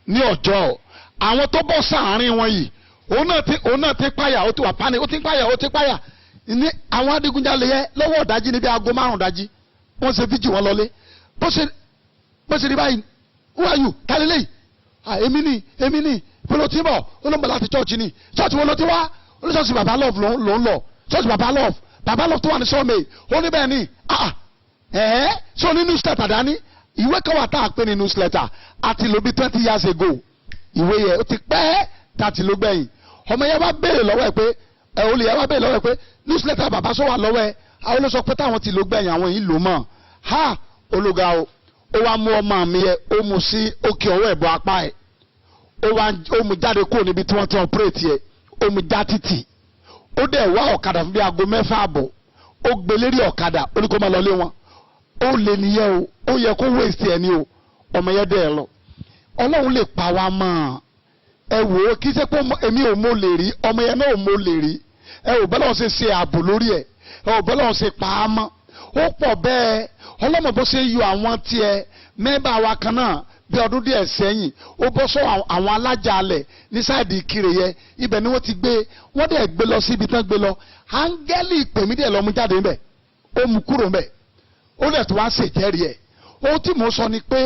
ní ọjọ́ àwọn tó bọ́ sáàárín wọn yìí òun náà ti páyà ó ti wà panic ó ti páyà ní àwọn adigunjalè yẹn lọ́wọ́ ọ̀dájí níbi aago 5 dájí wọ́n ṣe fíjì wọn lọlé bó ṣe rí báyìí who are you kálílẹ̀ èmi ni pẹ̀lú tí bọ̀ ó ló ń bọ̀ láti church ni church wọn ló ti wá olùsọ̀sì baba love ló ń lọ church baba love tó wà ní sọ́ọ̀mẹ̀ ó ní bẹ́ẹ̀ ni so ní newsletter dání ìwé kan wà tá a pè ní newsletter àti lò bí 20 years ago ìwé yẹn ó ti pẹ́ tá a ti lò gbẹ̀yìn ọmọ yẹn wá béèrè lọ́wọ́ ẹ̀ pé olè yẹn wá béèrè lọ́wọ́ ẹ̀ pé newsletter baba sọ wà lọ́wọ́ ẹ̀ àwọn olóṣọ pé táwọn ti lò gbẹ̀yìn àwọn yìí lò mọ́ ha olùgà o ó wá mú ọmọ mi yẹ ó mú sí òkè ọwọ́ ẹ̀bọ apá ẹ̀ ó mú jáde kúrò níbi tí wọ́n ti ọ̀pẹ́rẹ́tì ẹ̀ ó mú já títì ó dẹ̀ wá ọ̀kadà fún bí aago 6 àbọ̀ ó gbé lérí ọ̀kadà ó ní kó máa lọ lé wọn ó lè nìyẹn o ó yẹ kó waste ẹ̀ ní o ọmọ yẹn dẹ̀ lọ Ọlọ́run lè pa wá mọ́ ẹ wò ó kí sẹ́ pé èmi ò mọ̀ lè rí ọmọ yẹn náà ò mọ̀ lè rí ẹ ò bọ́lá wọn ṣe ààbò lórí ẹ ẹ ò bọ́lá wọn ṣe pa á mọ́ ó pọ̀ bẹ́ẹ̀ ọlọ́mọ bó ṣe yọ àwọn tiẹ̀ mẹ́bà wa kan náà bí ọdún díẹ̀ sẹ́yìn ó bọ́ sọ àwọn alájàalẹ̀ ní sáìdì Ìkirè yẹ ibẹ̀ ni wọ́n ti gbé wọ́n dẹ̀ gbé lọ síbi tán gbé lọ áńgẹ́lì ìpèmí dẹ̀ lọ́mú jáde ńbẹ̀ ó mú kúrò ńbẹ̀ ó dẹ̀ tó wá ṣèjẹ́rìí ẹ̀ ohun tí mò ń sọ ni pé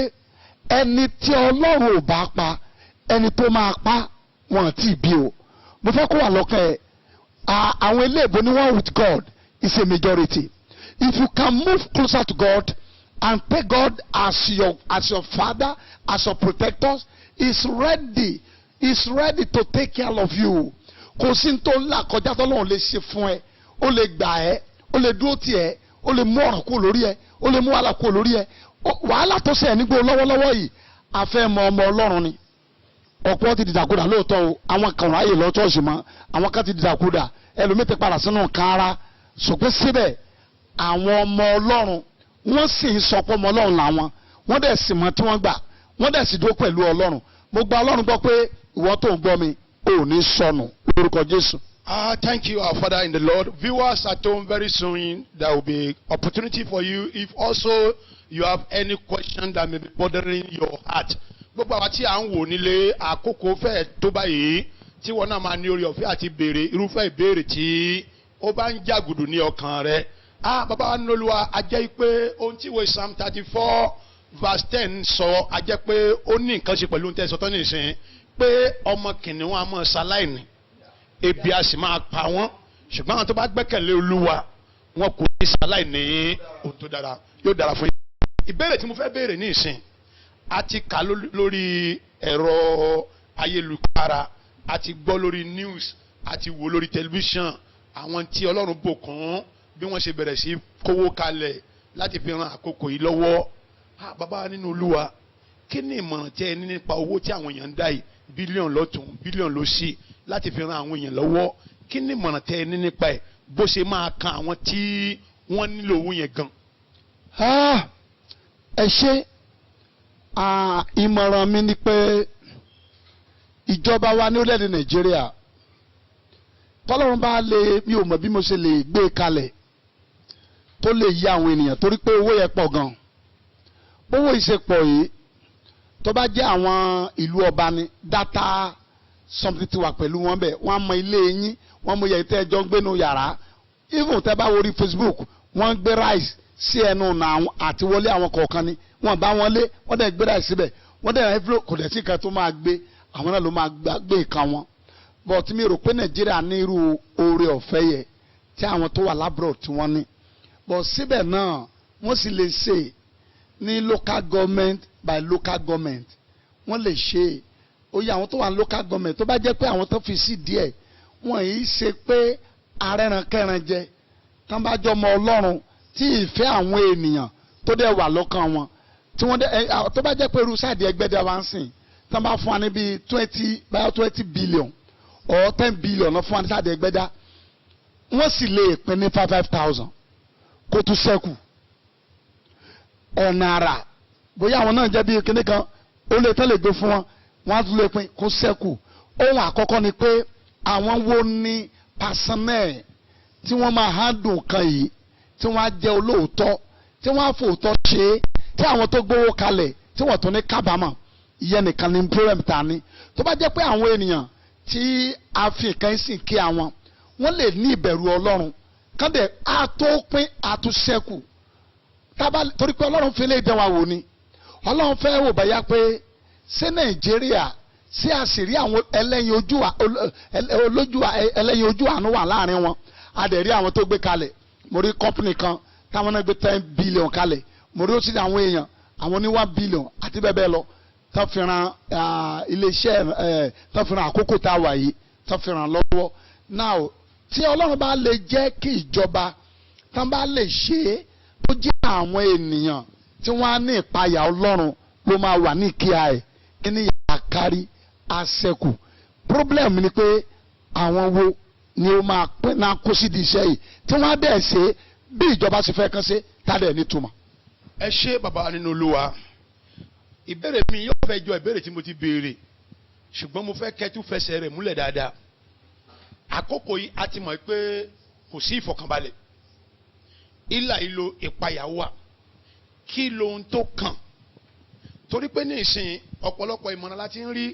ẹni tí Ọlọ́run ò bá pa ẹni tó máa pa wọn àti ìbí o mo fẹ́ kó wà lọ́kàn ẹ̀ àwọn eléèbó ni one with God is a majority. If you can move closer to God and take God as your father, as your protector, He's ready to take care of you. Kò sí ní tó là kọjá tó lọ́wọ́ lè ṣe fún ẹ, ó lè gbà ẹ́, ó lè dúró tì ẹ́, ó lè mú ọ̀rọ̀ kúrò lórí ẹ, ó lè mú wàhálà kúrò lórí ẹ. Wàhálà tó ṣe ẹ̀ nígbò lọ́wọ́lọ́wọ́ yìí, a fẹ́ mọ ọmọ Ọlọ́run ni. Ọ̀pọ̀ ti dìdàkudà lóòótọ́ o, àwọn kan ráyè lọ ṣọ́ọ̀ṣì mọ́, àwọn kan ti dìdàkudà, ẹlòmíì ti padà sínú nǹkan ara, ṣùgbọ́n síbẹ̀ àwọn ọmọ Ọlọ́run wọ́n sì ń sọ pé ọmọ Ọlọ́run làwọn wọ́n dẹ̀ sì mọ tí wọ́n gbà wọ́n dẹ̀ sì dúró pẹ̀lú Ọlọ́run mo gba Ọlọ́run gbọ́ pé ìwọ tó ń gbọ́ mi ò ní sọnù lórúkọ Jésù. Thank you, our Father in the Lord. Viewers at home, very soon there will be opportunity for you if also you have any question that may be bothering your heart. Gbogbo àwọn tí à ń wò nílé àkókò fẹ́ẹ̀ tó báyìí tí wọ́n náà máa ní orí ọ̀fẹ́ àti béèrè irúfẹ́ ìbéèrè tí ó bá ń jàgùdù ní ọkàn rẹ. Bàbá wa nínú Olúwa a jẹ́ pé ohun tí ìwé Psalm 34 verse 10 sọ a jẹ́ pé ó ní nǹkan ṣe pẹ̀lú tẹ̀sán tó ní ìsìn pé ọmọ kìnìún á máa ṣaláìní ebi a sì máa pa wọ́n ṣùgbọ́n àwọn tó bá gbẹ́kẹ̀lé Olúwa wọn kò ní ṣaláìní ohun tó dára yóò dára fún yín. Ìbéèrè tí mo fẹ́ béèrè ní ìsìn a ti kà lórí ẹ̀rọ ayélujára a ti gbọ́ lórí news a ti wò lórí tẹlifíṣàn àwọn tí Ọlọ́run bùkún bí wọ́n ṣe bẹ̀rẹ̀ sí kówó kalẹ̀ láti fi ran àkókò yìí lọ́wọ́. Bàbá nínú Olúwa kí ni ìmọ̀ràn tí ẹ ní nípa owó tí àwọn èèyàn ń dá yìí bílíọ̀nù lọ́tún bílíọ̀nù lósì láti fi ran àwọn èèyàn lọ́wọ́ kí ni ìmọ̀ràn tí ẹ ní nípa ẹ̀ bó ṣe máa kan àwọn tí wọ́n nílò owó yẹn gan. ẹ ṣe ìmọ̀ràn mi ni pé ìjọba wa ní orílẹ̀-èdè Nàìjíríà tọ́lọ́run bá lè mi ò mọ̀ bí mo ṣe lè gbé e kalẹ̀ tó lè yí àwọn ènìyàn torí pé owó yẹn pọ̀ gan owó ìṣepọ̀ yìí tó bá jẹ́ àwọn ìlú ọba ni data something ti wà pẹ̀lú wọn bẹ̀ wọ́n á mọ ilé yín wọ́n mọ iye tẹ́ ẹjọ́ ń gbénu yàrá even tẹ́ bá wọrí Facebook wọ́n gbé rice sí ẹnu ọ̀nà àti wọlé àwọn kọ̀ọ̀kan ni wọ́n bá wọn lé wọ́n dẹ̀ gbé rice síbẹ̀ wọ́n dẹ̀ envelope kò dẹ̀ sí nǹkan tó máa gbé àwọn náà ló máa gbé nǹkan wọn but mi rò pé Nàìjíríà ní irú oore ọ̀fẹ́ yẹ tí àwọn tó wà lábúrò tí wọ́n ní but síbẹ̀ náà wọ́n sì lè ṣe ní local government by local government wọ́n lè ṣe oyè àwọn tó wà ní local government tó bá jẹ́ pé àwọn tó fi sí díẹ̀ wọ́n yìí ṣe pé arẹ́rankẹ́ran jẹ tán bá jọ mọ Ọlọ́run tí ìfẹ́ àwọn ènìyàn tó dẹ̀ wà lọ́kàn wọn tí wọ́n dẹ̀ tó bá jẹ́ pé irú sáàdì Ẹgbẹ́dá wa ń sìn tán bá fún wa ní bíi 20 billion or 10 billion náà fún wa ní sáàdì Ẹgbẹ́dá wọ́n sì lè pín ní 5,000 kó tún ṣẹ́kù ọ̀nà àrà bóyá àwọn náà jẹ́ bíi kíní kan ó lè tẹ́lẹ̀ gbé fún wọn wọ́n á tún lè pín kó ṣẹ́kù ohun àkọ́kọ́ ni pé àwọn wo ni personnel tí wọ́n máa handle kan yìí tí wọ́n á jẹ́ olóòótọ́ tí wọ́n á fòótọ́ ṣe é tí àwọn tó gbówó kalẹ̀ tí wọ́n tún ní kábàámọ̀ ìyẹn nìkan ní problem ta ni tó bá jẹ́ pé àwọn ènìyàn tí a fi nǹkan sìn kí àwọn wọ́n lè ní ìbẹ̀rù Ọlọ́run kọ́ndẹ̀ á tó pín àtúnṣẹ́kù torí pé Ọlọ́run fi lè dán wa wò ni Ọlọ́run fẹ́ wò báyà pé ṣé Nàìjíríà ṣé àṣírí àwọn ẹlẹ́yin ojú àánú wà láàrin wọn adẹ̀rí àwọn tó gbé kalẹ̀ mo rí company kan táwọn náà gbé 10 billion kalẹ̀ mo rí ó sì àwọn èèyàn àwọn ní 1 billion àti bẹ́ẹ̀ bẹ́ẹ̀ lọ tán fi ran iléeṣẹ́ tán fi ran àkókò tá a wà yìí tán fi ran lọ́wọ́ now tí Ọlọ́run bá lè jẹ́ kí ìjọba tán bá lè ṣe é tó jẹ́ àwọn ènìyàn tí wọ́n á ní ìpayà Ọlọ́run ló máa wà ní ìkíyà ẹ̀ kí ni yàrá kárí àṣẹkù problem ni pé àwọn wo ni ó máa pín náà kó sí di iṣẹ́ yìí tí wọ́n á dẹ̀ ṣe bí ìjọba ṣe fẹ́ kán ṣe tádẹ̀ nítumọ̀. ẹ ṣé bàbá nínú Olúwa ìbéèrè mi yóò fẹ́ jọ ìbéèrè tí mo ti béèrè ṣùgbọ́n mo fẹ́ kẹ́tù fẹsẹ̀ rẹ̀ múlẹ̀ dáadáa àkókò yìí a ti mọ̀ pé kò sí ìfọ̀kànbalẹ̀ ìlà ìlò ìpayà wà kí lohun tó kàn torí pé ní ìsìn ọ̀pọ̀lọpọ̀ ìmọ̀ràn láti ń rí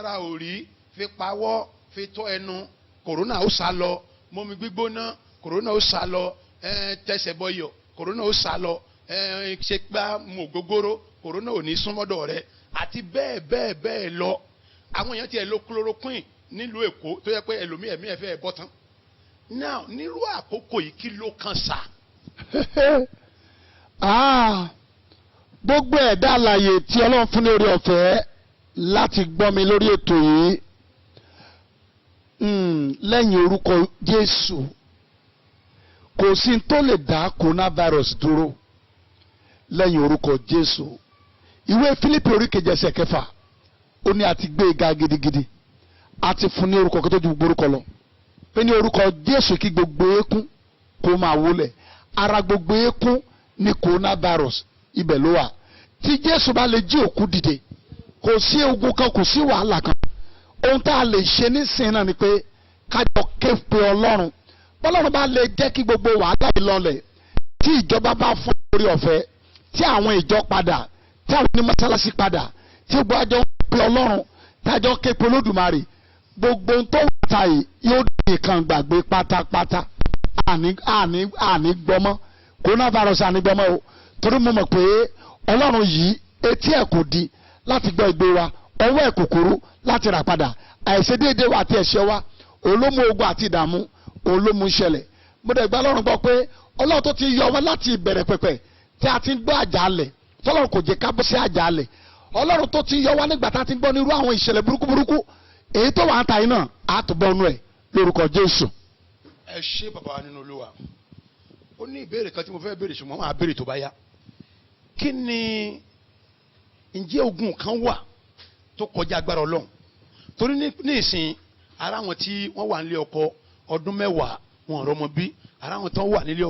ra òrí fi pawọ́ fi tọ́ ẹnu kòrónà ó sá lọ mọ́mi gbígbóná kòrónà ó sá lọ tẹsẹ̀ bọyọ̀ kòrónà ó sá lọ ṣe gbá mọ̀ gógóró kòrónà ò ní súnmọ́dọ̀ rẹ àti bẹ́ẹ̀ bẹ́ẹ̀ bẹ́ẹ̀ lọ àwọn èèyàn tiẹ̀ lo chloroquine nílùú Èkó tó yẹ pé ẹlòmíì ẹ̀mí ẹ̀fẹ́ ẹ̀ bọ́ tán now nílùú àkókò yìí kí ló kàn sá. gbogbo ẹ̀dá àlàyé tí Ọlọ́run fún ní orí ọ̀fẹ́ láti gbọ́ mi lórí ètò yìí lẹ́yìn orúkọ Jésù kò sí tó lè dá coronavirus dúró lẹ́yìn orúkọ Jésù ìwé Fílípì orí kejì ẹsẹ̀ kẹfà ó ní àti gbé ga gidigidi àti fún ní orúkọ kó tó ju gbogbo orúkọ lọ pé ní orúkọ Jésù kí gbogbo eékún kó máa wólẹ̀ ara gbogbo eékún ní coronavirus ibẹ̀ ló wà tí Jésù bá lè jí òkú dìde kò sí ogun kan kò sí wàhálà kan ohun tá a lè ṣe nísìnyí náà ni pé kájọ ké pe Ọlọ́run bọ́lọ́run bá lè jẹ́ kí gbogbo wàhálà yìí lọlẹ̀ tí ìjọba bá fún orí ọ̀fẹ́ tí àwọn ìjọ padà tí àwọn onímọ̀sálásí padà tí gbogbo àjọ pe Ọlọ́run tí àjọ ké pe Olódùmarè gbogbo ohun tó wà ta yìí yóò di nǹkan gbàgbé pátápátá àní gbọmọ coronavirus àní gbọmọ o torí mo mọ̀ pé Ọlọ́run yìí etí ẹ̀ kò di láti gbọ́ igbe wa ọwọ́ ẹ̀ kòkòrò láti rà padà àìṣedéédé wa àti ẹ̀ṣẹ̀ wa olómú ogun àti ìdààmú olómú ṣẹlẹ̀ mo dẹ̀ gbà Ọlọ́run gbọ́ pé Ọlọ́run tó ti yọ wá láti ìbẹ̀rẹ̀ pẹ̀pẹ̀ tí a ti ń gbọ́ àjálẹ̀ tọ́lọ́run kò jẹ́ ká bọ́ sí àjálẹ̀ Ọlọ́run tó ti yọ wá nígbà tá a ti ń gbọ́ nírú àwọn ìṣẹ̀lẹ̀ burúkú èyí tó wà ń ta yìí náà á tó bọ́ nú ẹ̀ lórúkọ Jésù. ẹ ṣé bàbá nínú Olúwa ó ní ìbéèrè kan tí mo fẹ́ béèrè ṣùgbọ́n máa béèrè tó bá yá kí ni ǹjẹ́ ogun kan wà tó kọjá agbára Ọlọ́run torí ní ìsìn ara wọn tí wọ́n wà nílé ọkọ ọdún 10 wọn rọmọ bí ara wọn tó wà nílé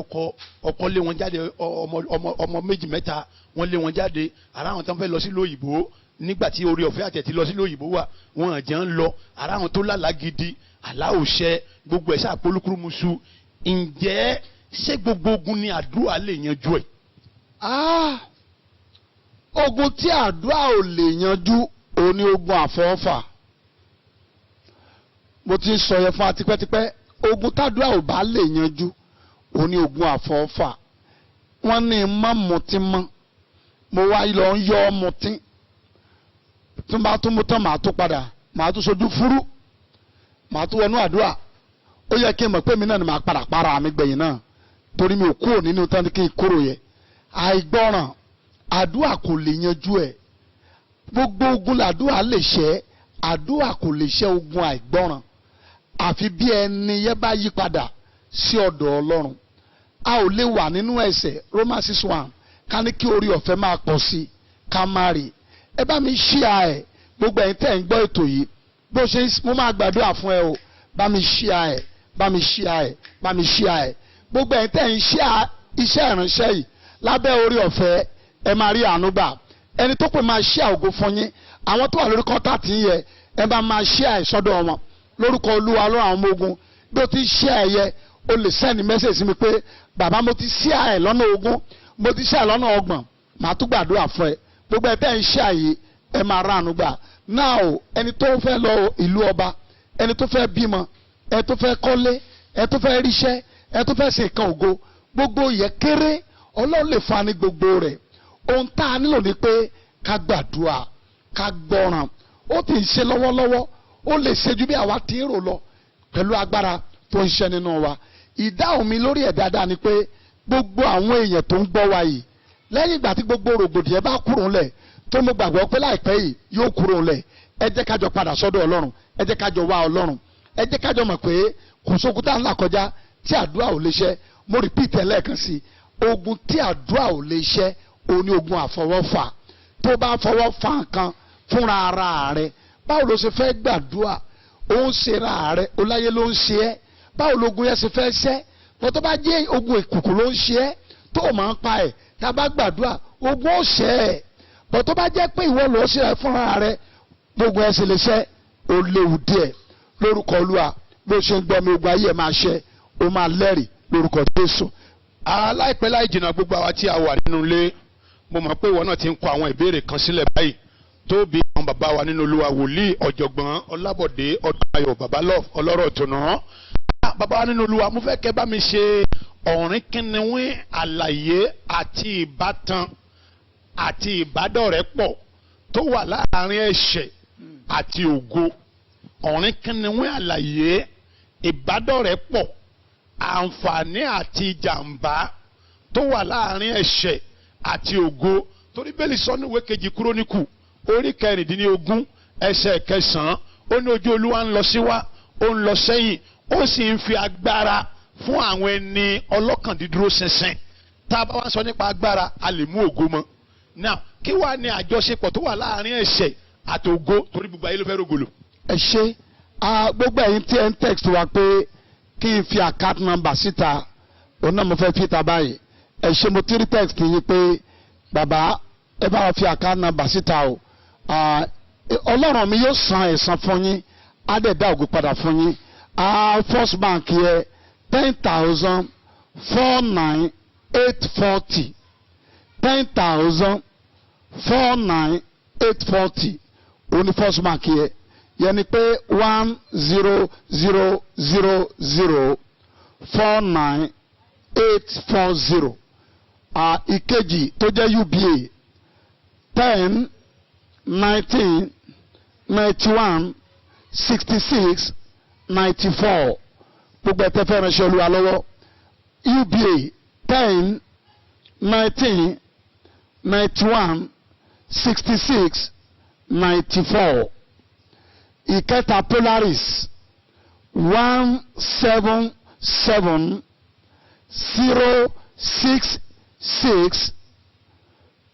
ọkọ lé wọn jáde ọmọ 2 3 wọn lé wọn jáde ara wọn tó fẹ́ lọ sí lóyìnbó nígbà tí orí ọ̀fẹ́ àti ẹ̀tí lọ sí lóyìnbó wà wọn jẹ́ ń lọ ara wọn tó lálàá gidi aláòṣẹ gbogbo ẹ̀ sàpolúkúrú musu ǹjẹ́ ṣé gbogbo ogun ni àdúrà lè yanjú ẹ̀. Ogun tí àdúrà ò lè yanjú òun ni ogun àfọwọ́fà. Mo ti ń sọ yẹn fún wa tipẹ́tipẹ́ ogun tádùá ò bá lè yanjú òun ni ogun àfọwọ́fà. Wọ́n ní mọ́ mutí mọ́ mo wá lọ ń yọ mutí tí n bá tún mú tán màá tún padà màá tún sojú fúrú màá tún wọnú àdúrà. Ó yẹ kí n mọ̀ pé mi náà ni màá padà para mi gbẹ̀yìn náà torí mi ò kúrò nínú tán kí n kúrò yẹ. Àìgbọràn àdúrà kò lè yanjú ẹ̀. Gbogbo ogun làdúrà lè ṣẹ́ àdúrà kò lè ṣẹ́ ogun àìgbọràn àfi bí ẹni yẹn bá yí padà sí ọ̀dọ̀ Ọlọ́run. A ò lè wà nínú ẹ̀ṣẹ̀ Romans 6:1 ká ní kí orí ọ̀fẹ́ máa pọ̀ sí ká má rí. Ẹ bá mi share ẹ̀ gbogbo ẹ̀yin tẹ́ ń gbọ́ ètò yìí bó ṣe mo máa gbàdúrà fún ẹ o bá mi share ẹ̀ bá mi share ẹ̀ bá mi share ẹ̀ gbogbo ẹ̀yin tẹ́ ń share iṣẹ́ ìránṣẹ́ yìí lábẹ́ orí ọ̀fẹ́ ẹ máa rí àánú gbà. Ẹni tó pè máa share ògo fún yín àwọn tó wà lórí kọ́ńtàtì yẹ ẹ bá máa share sọ́dọ̀ wọn lórúkọ Olúwa Ọlọ́run àwọn ọmọ ogun bí o ti share yẹ o lè send message sí mi pé bàbá mo ti share lọ́nà 20 mo ti share lọ́nà 30 màá tún gbàdúrà fún ẹ gbogbo ẹ tẹ́ ń share yìí ẹ máa rà àánú gbà. Now ẹni tó fẹ́ lọ ìlú ọba ẹni tó fẹ́ bímọ ẹni tó fẹ́ kọ́lé ẹni tó fẹ́ ríṣẹ́ ẹni tó fẹ́ ṣe nǹkan ògo gbogbo yẹ kéré Ọlọ́run lè fa ní gbogbo rẹ̀. Ohun tá a nílò ni pé ká gbàdúrà ká gbọ́ràn ó ti ń ṣe lọ́wọ́lọ́wọ́ ó lè ṣe ju bí àwa ti ń rò lọ pẹ̀lú agbára tó ń ṣe nínú wa. Ìdáhùn mi lórí ẹ̀ dáadáa ni pé gbogbo àwọn èèyàn tó ń gbọ́ wa yìí lẹ́yìn ìgbà tí gbogbo rògbòdìyàn bá kúrò ńlẹ̀ tó mo gbàgbọ́ pé láìpẹ́ yìí yóò kúrò ńlẹ̀ ẹ jẹ́ kájọ padà sọ́dọ̀ Ọlọ́run ẹ jẹ́ kájọ wá Ọlọ́run ẹ jẹ́ kájọ mọ̀ pé kò sógun tá à ń là kọjá tí àdúrà ò lè ṣẹ́. Mo repeat ẹ̀ lẹ́ẹ̀kan sí ogun tí àdúrà ò lè ṣẹ́ òun ni ogun àfọwọ́fà. Tó bá fọwọ́ fa nǹkan fúnra ara rẹ̀ báwo ló ṣe fẹ́ gbàdúrà ó ń ṣe ra rẹ̀ ó láyé ló ń ṣe ẹ́ báwo lógun yẹn ṣe fẹ́ ṣẹ́ wọ́n tó bá jẹ́ ogun ìkùkù ló ń ṣe ẹ́ tó o máa ń pa ẹ̀ tá a bá gbàdúrà ogun ó ṣẹ́ ẹ̀ bọ́ tó bá jẹ́ pé ìwọ ló ṣe ẹ̀ fúnra rẹ̀ gbogbo ẹ̀ sì lè ṣẹ́ ó léwu díẹ̀ lórúkọ Olúwa bó ṣe ń gbọ́ mi ogun ayé ẹ̀ máa ṣẹ́ ó máa lẹ́rìí lórúkọ Jésù. Láìpẹ́ láì jìnnà gbogbo àwa tí a wà nínú ilé mo mọ̀ pé ìwọ náà ti ń kọ àwọn ìbéèrè kan sílẹ̀ báyìí tó bí àwọn bàbá wa nínú Olúwa wòlíì ọ̀jọ̀gbọ́n Ọlábọ̀dé Ọdúnayọ̀ bàbá love ọlọ́rọ̀ tòná. Bàbá wa nínú Olúwa mo fẹ́ kẹ́ bá mi ṣe ọ̀rìn kìnìún àlàyé àti ìbátan àti ìbádọ́rẹ̀pọ̀ tó wà láàárín ẹ̀ṣẹ̀ àti ògo. Ọ̀rìn kìnìún àlàyé ìbádọ́rẹ̀pọ̀ àǹfààní àti ìjàmbá tó wà láàárín ẹ̀ṣẹ̀ àti ògo. Torí bẹ́ẹ̀lì sọ ní ìwé kejì Kíróníkù orí 16 ẹsẹ̀ 9 ó ní ojú Olúwa ń lọ síwá ó ń lọ sẹ́yìn ó sì ń fi agbára fún àwọn ẹni ọlọ́kàn dídúró ṣinṣin. Tá a bá wá sọ nípa agbára a lè mú ògo mọ́. Now kí wàá ní àjọṣepọ̀ tó wà láàárín ẹ̀ṣẹ̀ àti ògo torí gbogbo ayé ló fẹ́ rògbòlò. Ẹ ṣe gbogbo ẹ̀yin tí ẹ ń text wa pé kí n fi account number síta òun náà mo fẹ́ fi ta báyìí. Ẹ ṣe mo ti rí text yín pé bàbá ẹ bá wa fi account number síta o Ọlọ́run mi yóò san ẹ̀san fún yín á dẹ̀ dá ògo padà fún yín. First Bank yẹ 10,000 49840 10,000 49840 òun ni First Bank yẹ yẹ ni pé 1000049,840. Ìkejì tó jẹ́ UBA 10 19 91 66 94 gbogbo ẹ̀ tẹ́ fẹ́ ránṣẹ́ Olúwa lọ́wọ́ UBA 10 19 91 66 94. Ìkẹta Polaris 177 066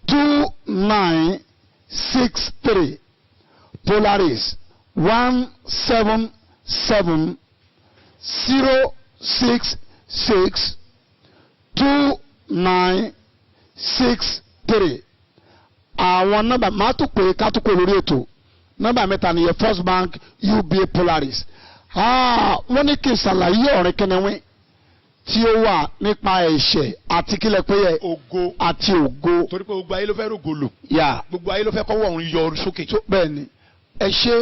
29 63 Polaris 177 066 2963. àwọn nọ́mbà máa tún pé ká tún pé lórí ètò nọ́mbà mẹ́ta nìyẹn First Bank UBA Polaris. wọ́n ní kí n ṣàlàyé ọ̀rẹ́ kẹ́nẹ́wín tí ó wà nípa ẹ̀ṣẹ̀ àti kílẹ̀ pé yẹ ògo àti ògo. torí pé gbogbo ayé ló fẹ́ rògo lò. yà gbogbo ayé ló fẹ́ kọ́wọ́ ọ̀run yọ sókè. bẹ́ẹ̀ ni ẹ ṣe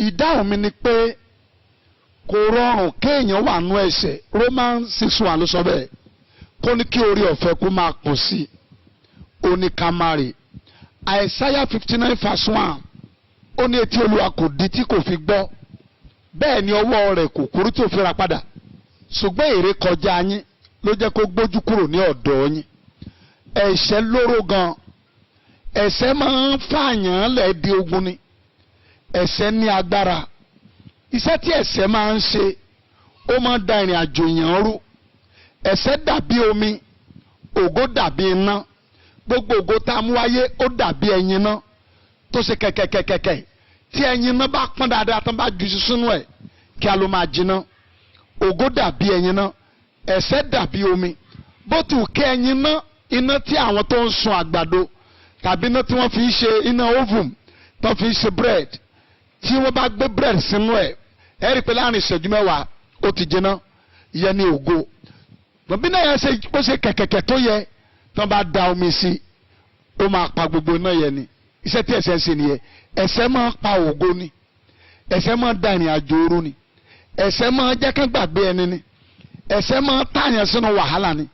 ìdáhùn mi ni pé kò rọrùn kéèyàn wà nú ẹ̀ṣẹ̀ Romans 6:1 ló sọ bẹ́ẹ̀ kó ní kí orí ọ̀fẹ́ kó máa pọ̀ sí i ó ní ká má rè. Isaiah 59:1 ó ní etí Olúwa kò di tí kò fi gbọ́ bẹ́ẹ̀ ni ọwọ́ rẹ̀ kò kúrú tí ò fi ra padà ṣùgbọ́n èrè kọjá yín ló jẹ́ kó gbójú kúrò ní ọ̀dọ̀ yín. ẹ̀ṣẹ̀ lóró gan ẹ̀ṣẹ̀ máa ń fààyàn lẹ́ẹ̀dí ogun ni ẹ̀ṣẹ̀ ní agbára iṣẹ́ tí ẹ̀ṣẹ̀ máa ń ṣe ó máa ń da ìrìn àjò yàn rú. ẹ̀ṣẹ̀ dàbí omi ògo dàbí iná gbogbo ògo tá a mú wáyé ó dàbí ẹyin iná tó ṣe kẹ̀kẹ̀kẹ̀kẹ̀ tí ẹyin iná bá pọ́n dáadáa tán bá jù sí sínú ẹ̀ kí a ló máa jiná. ògo dàbí ẹyin iná ẹ̀ṣẹ̀ dàbí omi bó ti wù kí ẹyin iná iná tí àwọn tó ń sun àgbàdo tàbí iná tí wọ́n fi ń ṣe iná oven tó fi ń ṣe bread tí wọ́n bá gbé bread sínú ẹ̀ ẹ rí i pé láàrin ìṣẹ́jú mẹ́wàá ó ti jiná ìyẹn ní ògo. bí náà yẹn ó ṣe kẹ̀kẹ̀kẹ̀ tó yẹ tí wọ́n bá da omi sí ó máa pa gbogbo iná yẹn ni iṣẹ́ tí ẹ̀ṣẹ̀ ń ṣe nìyẹn. ẹ̀ṣẹ̀ máa pa ògo ni ẹ̀ṣẹ̀ máa da ìrìn àjò òru ni ẹ̀ṣẹ̀ máa jẹ́ kí gbàgbé ẹni ni ẹ̀ṣẹ̀ máa tààyàn sínú wàhálà ni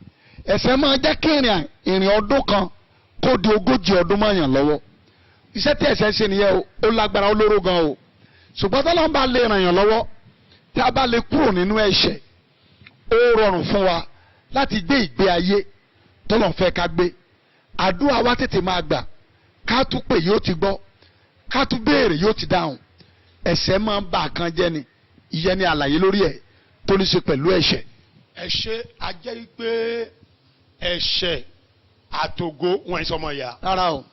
ẹ̀ṣẹ̀ máa jẹ́ kí ìrìn ọdún kan kó di 40 ọdún mọ́ yàn lọ́wọ́. iṣẹ́ tí ẹ̀ṣẹ̀ ń ṣe nìyẹn ó lágbára olóró gan o ṣùgbọ́n tí Ọlọ́run bá lè ràn yàn lọ́wọ́ tí a bá lè kúrò nínú ẹ̀ṣẹ̀ ó rọrùn fún wa láti gbé ìgbé ayé tọ́lọ̀ fẹ́ ká gbé. àdúrà wa tètè máa gbà ká tún pè yóò ti gbọ́ ká tún béèrè yóò ti dáhùn. ẹ̀ṣẹ̀ máa ń bà kan jẹ́ ni ìyẹn ni àlàyé lórí ẹ̀ tó ní ṣe pẹ̀lú ẹ̀ṣẹ̀. ẹ̀ṣẹ̀ ajẹ́ pé ẹ̀ṣẹ̀ àtògo wọn ìsọmọ ìyá. rárá o.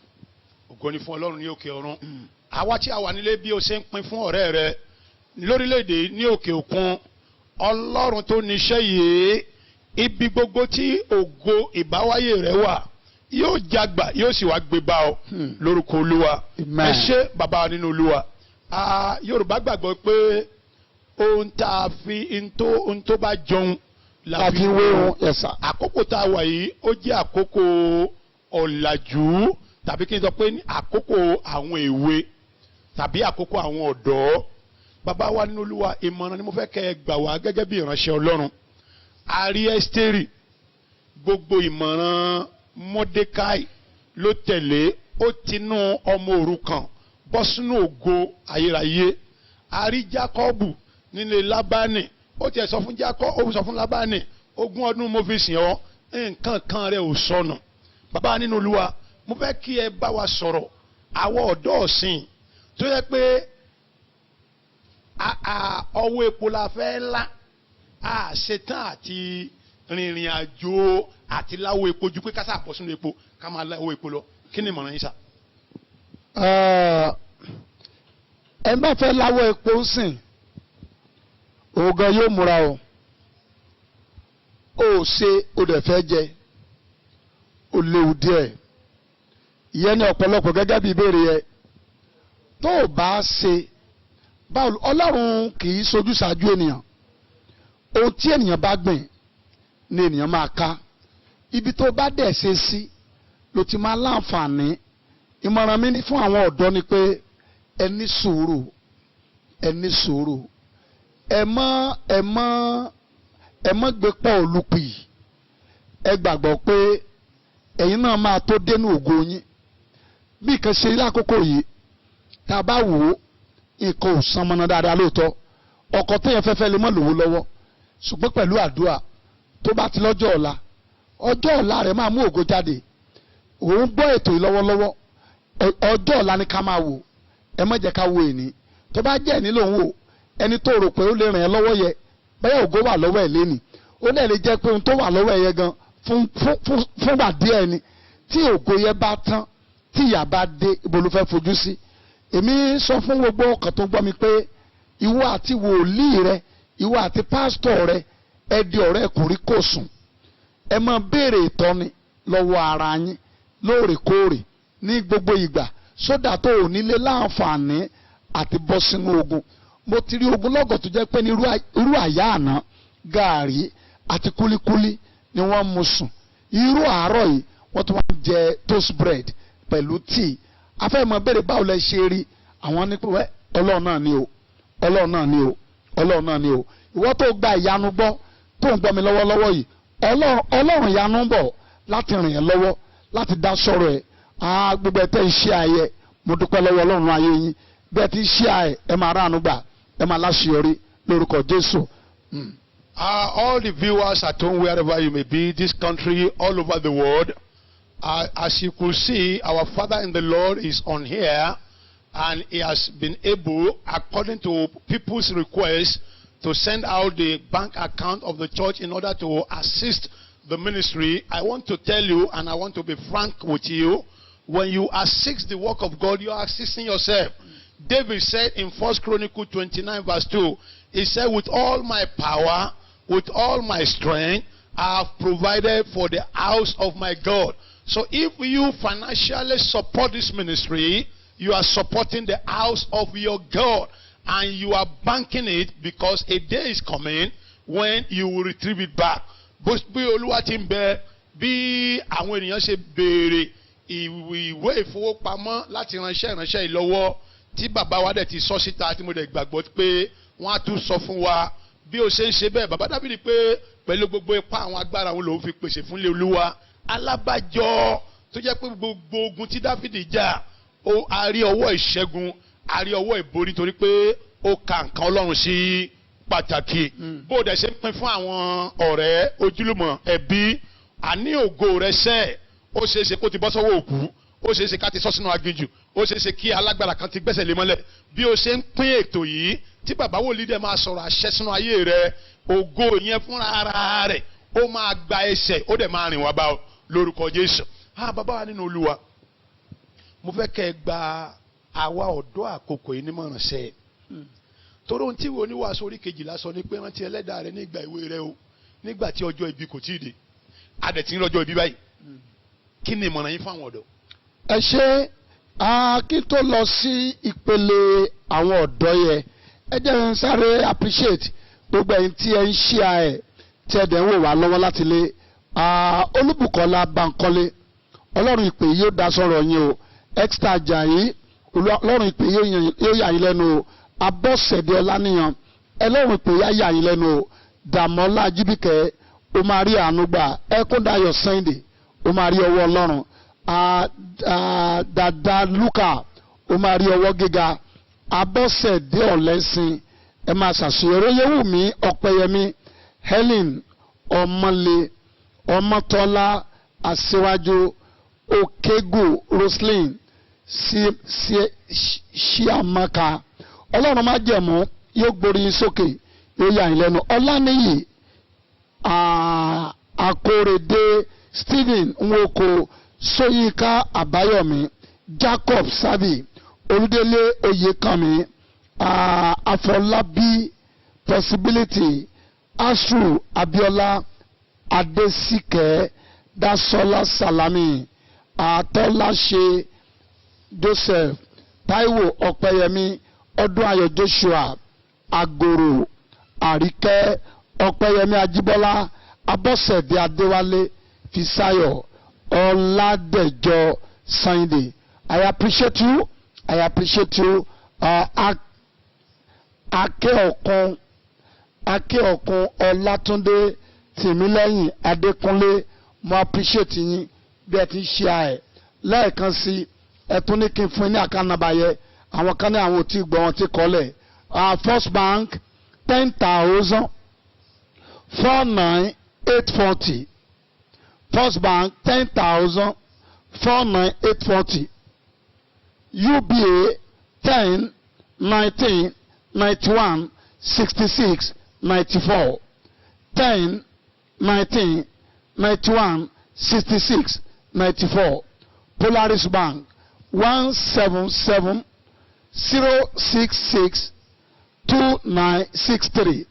ògo ni fún Ọlọ́run ní òkè ọ̀run. àwa tí a wà nílé bí o ṣe ń pín fún ọ̀rẹ́ rẹ lórílẹ̀‐èdè ní òkè òkun Ọlọ́run tó níṣẹ́ yìí ibi gbogbo tí ògo ìbáwáyé rẹ wà yóò jagbà yóò sì wá gbé bá ọ lórúkọ Olúwa. ẹ ṣé bàbá nínú Olúwa. Yorùbá gbàgbọ́ pé ohun tá a fi ohun tó bá jọun la fi wé wọn. àkókò tá a wà yìí ó jẹ́ àkókò ọ̀làjú tàbí kí n sọ pé àkókò àwọn èwe tàbí àkókò àwọn ọ̀dọ́. bàbá wa nínú Olúwa ìmọ̀ràn ni mo fẹ́ kẹ́ ẹ gbà wá gẹ́gẹ́ bí ìránṣẹ́ Ọlọ́run. a rí Ẹ́sítérì gbogbo ìmọ̀ràn Mọ́dékáì ló tẹ̀lé ó tinú ọmọ òrukàn bọ́ sínú ògo ayérayé. a rí Jákọ́bù nílé Lábánì ó tiẹ̀ sọ fún Jákọ́bù ó sọ fún Lábánì 20 ọdún mo fi sìn ọ́ nǹkan kan rẹ̀ ò sọnù. bàbá nínú Olúwa mo fẹ́ kí ẹ bá wa sọ̀rọ̀ àwọn ọ̀dọ́ ọ̀sìn tó yẹ pé ọwọ́ epo la fẹ́ lá ṣetán àti rìnrìn àjò àti láwọ́ epo ju pé ká sà bọ́ sínú epo ká máa láwọ́ epo lọ kí ni ìmọ̀ràn yín sà. ẹ bá fẹ́ láwọ́ epo sìn ògàn yóò múra o ó ṣe ó dẹ̀ fẹ́ jẹ ó léwu díẹ̀ ìyẹn ní ọ̀pọ̀lọpọ̀ gẹ́gẹ́ bí ìbéèrè yẹ tó o bá ṣe báwo Ọlọ́run kì í sojú ṣáájú ènìyàn ohun tí ènìyàn bá gbìn ni ènìyàn máa ká ibi tó bá dẹ̀ ṣe sí ló ti máa láǹfààní. ìmọ̀ràn mi fún àwọn ọ̀dọ́ ni pé ẹ ní sùúrù ẹ mọ́ gbé pọ̀ olùpì ẹ gbàgbọ́ pé ẹ̀yin náà máa tó dénú ògo yín bí nǹkan ṣe lákòókò yìí tá a bá wò ó nǹkan ò san mọ́nà dáadáa lóòótọ́ ọkọ̀ téèyàn fẹ́fẹ́ lè mọ́ lówó lọ́wọ́ ṣùgbọ́n pẹ̀lú àdúrà tó bá ti lọ́jọ́ ọ̀la rẹ̀ máa mú ògo jáde. òun gbọ́ ètò yìí lọ́wọ́lọ́wọ́ ọjọ́ ọ̀la ni ká máa wò ẹ má jẹ́ ká wo èní tó bá jẹ́ ẹni lòun wò ẹni tó rò pé ó lè ràn ẹ́ lọ́wọ́ yẹ bẹ́ẹ̀ ògo wà lọ́wọ́ ẹ̀ lẹ́nìí ó dẹ̀ lè jẹ́ pé ohun tó wà lọ́wọ́ ẹ̀ yẹ gan fúngbà díẹ̀ ni tí ògo yẹ bá tán tí ìyà bá dé ibo ló fẹ́ fojú sí. èmi sọ fún gbogbo ọkàn tó gbọ́ mi pé ìwọ àti wòlíì rẹ ìwọ àti pásítọ̀ rẹ ẹ di ọ̀rẹ́ kòríkòsùn. ẹ máa béèrè ìtọ́ni lọ́wọ́ ara yín lóòrèkóòrè ní gbogbo ìgbà sódà tó ò nílé láǹfààní àti bọ́ sínú ogun. mo ti rí ogun lọ́gọ̀ tó jẹ́ pé ní irú àyà àná gààrí àti kúlíkúlí ni wọ́n mú sùn. irú àárọ̀ yìí wọ́n tún wá ń jẹ toast bread pẹ̀lú tíì. afẹ́ mọ̀ bẹ̀rẹ̀ báwo lẹ ṣe rí àwọn ní pé ọlọ́run náà ni o ọlọ́run náà ni o ọlọ́run náà ni o. ìwọ tó gba ìyanu gbọ́ tó ń gbọ́ mi lọ́wọ́lọ́wọ́ yìí ọlọ́run ìyanu ń bọ̀ láti rìn ẹ́ lọ́wọ́ láti dá sọ̀rọ̀ ẹ̀. gbogbo ẹ̀ tẹ́ ń ṣe ayẹ mo dúpẹ́ lọ́wọ́ ọlọ́run ayé yín bẹ́ẹ̀ ti ṣe ayẹ ẹ máa ránu gbà ẹ máa láṣeyọrí lórúkọ Jésù. All the viewers at home, wherever you may be, this country, all over the world, as you could see, our Father in the Lord is on here, and he has been able, according to people's request, to send out the bank account of the church in order to assist the ministry. I want to tell you, and I want to be frank with you, when you assist the work of God, you are assisting yourself. David said in 1 Chronicles 29 verse 2, he said, with all my power, with all my strength, I have provided for the house of my God. So if you financially support this ministry, you are supporting the house of your God. And you are banking it because a day is coming when you will retrieve it back. Bí Olúwa ti ń bẹ, bí àwọn ènìyàn ṣe béèrè ìwé ìfowópamọ́ láti ránṣẹ́ ìránṣẹ́ ìlọ́wọ́ tí bàbá wa dẹ̀ ti sọ síta tí mo dẹ̀ gbàgbọ́ pé wọ́n á tún sọ fún wa bí o ṣe ń ṣe bẹ́ẹ̀. Bàbá Dáfídì pé pẹ̀lú gbogbo ipá àwọn agbára wọn lòun fi pèsè fún ilé Olúwa. Alábàjọ tó jẹ́ pé gbogbo ogun tí Dáfídì jà a rí ọwọ́ ìṣẹ́gun a rí ọwọ́ ìborí torí pé ó ka nǹkan Ọlọ́run sí pàtàkì. Bó o dẹ̀ ṣe ń pín fún àwọn ọ̀rẹ́ ojúlùmọ̀ ẹbí àní ògo rẹ̀ sẹ́ẹ̀ ó ṣeé ṣe kó ti bọ́ sọ́wọ́ òkú ó ṣeé ṣe ká ti sọ sínú aginjù ó ṣeé ṣe kí alágbára kan ti gbẹ́sẹ̀ lé mọ́lẹ̀. Bí o ṣe ń pín ètò yìí tí bàbá wòlíì dẹ̀ máa sọ̀rọ̀ àṣẹ sínú ayé rẹ̀ ògo yẹn fúnra ara rẹ̀ ó máa gba ẹsẹ̀ ó dẹ̀ máa rìn wá bá ọ lórúkọ Jésù. Bàbá wa nínú Olúwa mo fẹ́ kẹ́ ẹ gba àwa ọ̀dọ́ àkókò yìí nímọ̀ràn sẹ́ torí ohun tí oníwàásù orí 12 sọ ni pé rántí ẹlẹ́dàá rẹ nígbà ìwé rẹ o nígbà tí ọjọ́ ibi kò tíì dé adẹ̀tí ń lọ́jọ́ ibi báyìí kí ni ìmọ̀ràn yín fún àwọn ọ̀dọ́. ẹ ṣe kí tó lọ sí ìpele àwọn ọ̀dọ́ yẹn ẹ jẹ́ ń sáré appreciate gbogbo ẹ̀yin tí ẹ ń ṣí ẹ tí ẹ dẹ̀ ń wò wá lọ́wọ́ láti lé Olúbùkọ́lá Bánkọ́lé Ọlọ́run ìpè yóò dá sọ̀rọ̀ yín o extra Ajayi Ọlọ́run ìpè yóò yà yín lẹ́nu o Abọ́sẹ̀dé Ọláníyan Ọlọ́run ìpè yóò yà yín lẹ́nu o Dàmọ́lá Ajíbíkẹ́ o máa rí àánú gbà Ẹkúndayọ̀ Sunday o máa rí ọwọ́ Ọlọ́run Dàdá Lúkà o máa rí ọwọ́ gíga Abọ́sẹ̀dé Ọ̀lẹ́sìn ẹ máa ṣàṣeyọrí Oyèwùmí Ọ̀pẹ́yẹmí Helen Ọmọlé Ọmọtọ́lá Aṣíwájú Okegu Roslyn Ṣíàmáka Ọlọ́run má jẹ̀mú yóò gborí yín sókè yóò yà yín lẹ́nu. Ọláníyì Akórèdé Stephen Nwoko Ṣóyínká Àbáyọ̀mí Jacob Sabi Olúdélé Oyèkánmi Afọlábí Possibility Asru Abiola Adésìkẹ́ Dasola Salami Atọ́láṣe Joseph Táíwò Ọ̀pẹ́yẹmí Ọdúnayọ̀ Joshua Agoro Àríkẹ́ Ọ̀pẹ́yẹmí Ajíbọ́lá Abọ́sẹ̀dé Adéwálé Fisáyọ̀ Ọládẹ̀jọ Sunday. I appreciate you. I appreciate you. Akéọ̀kun Ọlátúndé Tìmílẹ́yìn Adékúnlé mo appreciate yín bí ẹ ti ń ṣe ẹ lẹ́ẹ̀kan sí ẹ tún ní kí n fún yín ní àkànnàbàyẹ àwọn kan ní àwọn ò tí gbọ́ wọn ti kọ́lẹ̀ First Bank 10,000 49840 First Bank 10,000 49840 UBA 10 19 91 66 94 10 19 91 66 94 Polaris Bank 177 066 2963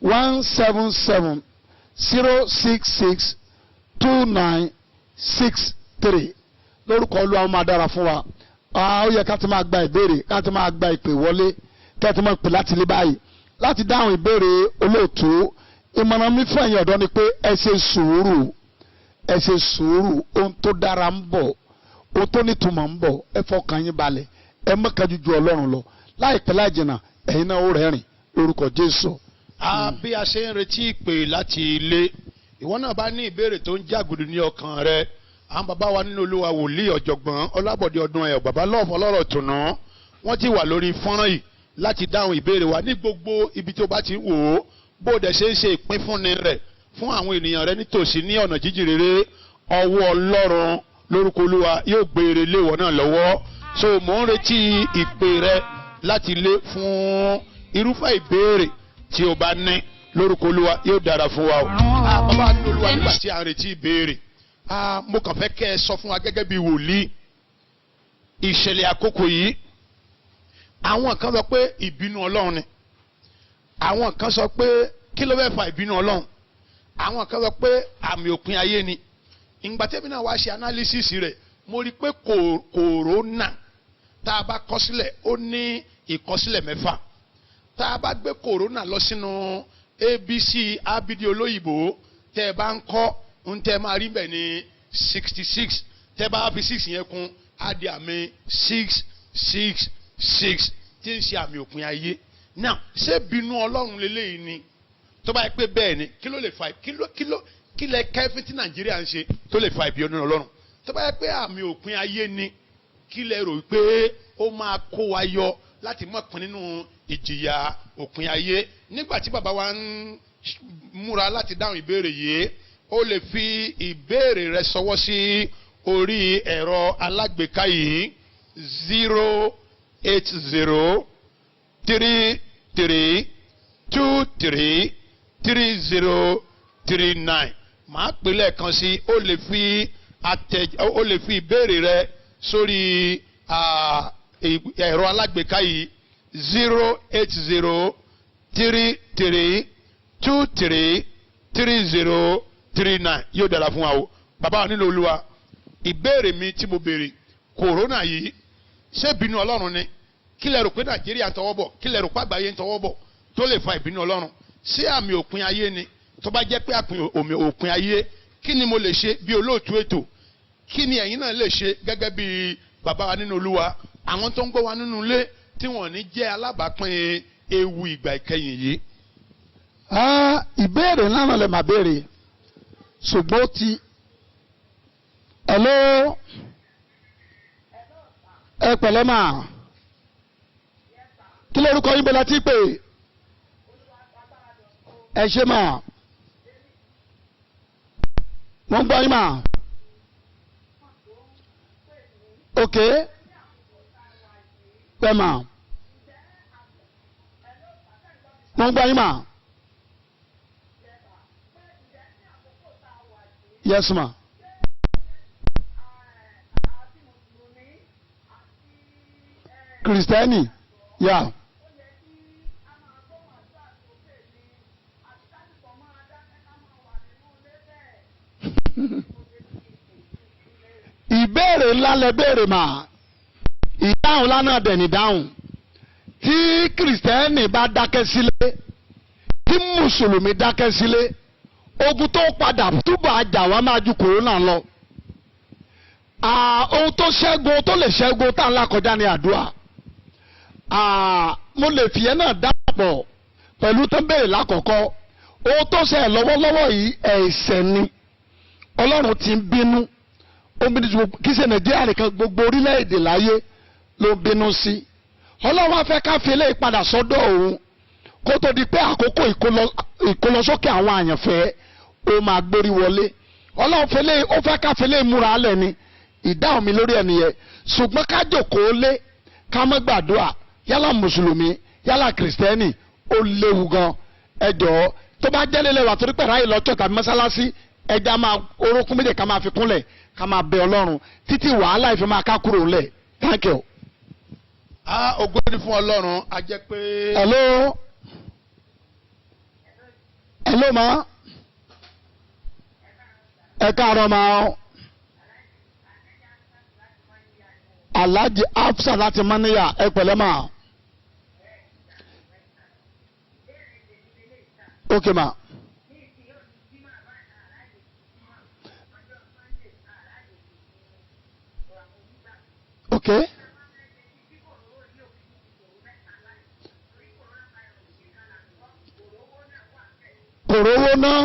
177 066 2963 lórúkọ Olúwa máa dára fún wa. Ó yẹ ká ti máa gba ìbéèrè, ká ti máa gba ìpè wọlé, ká ti máa pè láti ilé báyìí láti dáhùn ìbéèrè olóòtú. Ìmọ̀ràn mi fún ẹ̀yin ọ̀dọ́ ni pé ẹ ṣe sùúrù, ẹ ṣe sùúrù. Ohun tó dára ń bọ̀, ohun tó nítumọ̀ ń bọ̀. Ẹ fọkàn yín balẹ̀, ẹ má kánjú ju Ọlọ́run lọ. Láìpẹ́ láì jìnnà ẹ̀yin náà ó rẹ́rìn lórúkọ Jésù. Bí a ṣe ń retí ìpè láti ilé, ìwọ náà bá ní ìbéèrè tó ń jàgùdù ní ọkàn rẹ, àwọn bàbá wa nínú Olúwa wòlíì ọ̀jọ̀gbọ́n Ọlábọ̀dé Ọdúnayọ̀, bàbá lọ́ọ̀fọ̀ ọlọ́rọ̀ tùnú, wọ́n ti wà lórí fọ́nrán yìí láti dáhùn ìbéèrè wa ní gbogbo ibi tó bá ti wò ó. Bó dẹ̀ ṣe ń ṣe ìpínfúnni rẹ̀ fún àwọn ènìyàn rẹ nítòsí ní ọ̀nà jíjìn rere, ọwọ́ Ọlọ́run lórúkọ Olúwa yóò gbé ire léwọ̀ náà lọ́wọ́. So mò ń retí ìpè rẹ láti lé fún irúfẹ́ ìbéèrè tí o bá ní lórúkọ Olúwa yóò dára fún wa o. Bàbá nínú Olúwa nígbà tí a ń retí ìbéèrè, mo kàn fẹ́ kẹ́ ẹ sọ fún wa gẹ́gẹ́ bí wòlíì ìṣẹ̀lẹ̀ àkókò yìí. Àwọn kan sọ pé ìbínú Ọlọ́run ni, àwọn kan sọ pé kí ló fẹ́ fa ìbínú Ọlọ́run, àwọn kan sọ pé àmì òpin ayé ni. Ìgbà tẹ́mi náà wá ṣe analysis rẹ̀, mo rí i pé kòrónà tá a bá kọ sílẹ̀ ó ní ìkọsílẹ̀ mẹ́fà. Tá a bá gbé kòrónà lọ sínú ABC abidi olóyìnbó, tẹ́ ẹ bá ń kọ́ ń tẹ́ máa rí bẹ́ẹ̀ ní 66, tẹ́ bá fi 6 yẹn kún á di àmì 666 tí ń ṣe àmì òpin ayé. Now ṣé bínú Ọlọ́run lélẹ́yìí ni? Tó bá yẹ pé bẹ́ẹ̀ ni kí ló lè fa kí lẹ kẹ́fín tí Nàìjíríà ń ṣe tó lè fa ìbínú Ọlọ́run? Tó bá yẹ pé àmì òpin ayé ni kí lẹ rò pé ó máa kó wa yọ láti mọ̀ pín nínú ìjìyà òpin ayé? Nígbà tí bàbá wa ń múra láti dáhùn ìbéèrè yìí, ó lè fi ìbéèrè rẹ ṣọwọ́ sí orí ẹ̀rọ alágbèéká yìí 08033233039. Màá pè lẹ́ẹ̀kan sí, ó lè fi ìbéèrè rẹ sórí ẹ̀rọ alágbèéká yìí 08033233039. Yóò dára fún wa o. Bàbá wa nínú Olúwa, ìbéèrè mi tí mo béèrè, kòrónà yìí ṣé ìbínú Ọlọ́run ni? Kí lẹ rò pé Nàìjíríà ń tọwọ́ bọ̀, kí lẹ rò pé àgbáyé ń tọwọ́ bọ̀ tó lè fa ìbínú Ọlọ́run? Ṣé àmì òpin ayé ni? Tó bá jẹ́ pé àmì òpin ayé, kí ni mo lè ṣe bí olóòtú ètò? Kí ni ẹ̀yin náà lè ṣe gẹ́gẹ́ bí bàbá wa nínú Olúwa, àwọn tó ń gbọ́ wa nínú ilé tí wọ́n ní jẹ́ alábàápín ewu ìgbà ìkẹyìn yìí? Ìbéèrè ńlá náà lè máa béèrè, ṣùgbọ́n ó ti hello ẹ pẹ̀lẹ́ mà, kí lórúkọ yín bẹ́ẹ̀ láti pè? Ẹ ṣe mà, mo ń gbọ́ yín mà. Ok, pẹ́ mà, mo ń gbọ́ yín mà. Yes ma. Kristẹni, yeah. Ìbéèrè ńlá lẹ béèrè mà, ìdáhùn lánàá dẹ̀ ní dáhùn. Tí Kristẹni bá dákẹ́ sílé, tí Mùsùlùmí dákẹ́ sílé, ogun tó padà túbọ̀ àjà wa máa ju kòrónà lọ. Ohun tó ṣẹ́gun, tó lè ṣẹ́gun tá à ń là kọjá ní àdúrà. Mo lè fìyẹn náà dápọ̀ pẹ̀lú tó ń béèrè lákọ̀ọ́kọ́. Ohun tó ṣe lọ́wọ́lọ́wọ́ yìí ẹ̀ṣẹ̀ ni. Ọlọ́run ti ń bínú. Kì í ṣe Nàìjíríà nìkan, gbogbo orílẹ̀-èdè láyé ló bínú sí. Ọlọ́run á fẹ́ ká fi eléyìí padà sọ́dọ̀ òun kó tó di pé àkókò ìkólọsókè àwọn àyànfẹ́ ó máa gbórí wọlé. Ọlọ́run ó fẹ́ ká fi eléyìí múra alẹ̀ ni. Ìdáhùn mi lórí ẹnìyẹn. Ṣùgbọ́n ká jòkóó lé ká má gbàdúrà, yálà Mùsùlùmí yálà Kristẹni, ó léwu gan. Ẹ jọ̀ọ́, tó bá jẹ́ lélẹ̀ wà torí pẹ̀lú àyè lọ́jọ́ tàbí mọ́sálásí, ẹja máa orókún méjì ká máa fi kúnlẹ̀ ká máa bẹ Ọlọ́run títí wàhálà ìfẹ́ máa ká kúrò ńlẹ̀. thank you. Ògo ni fún Ọlọ́run a jẹ́ pé. hello hello ma ẹ káàárọ̀ ma o Alhaji Hafsa láti Mọ́níyà ẹ pẹ̀lẹ́ ma. okay ma. okay. kòrówó náà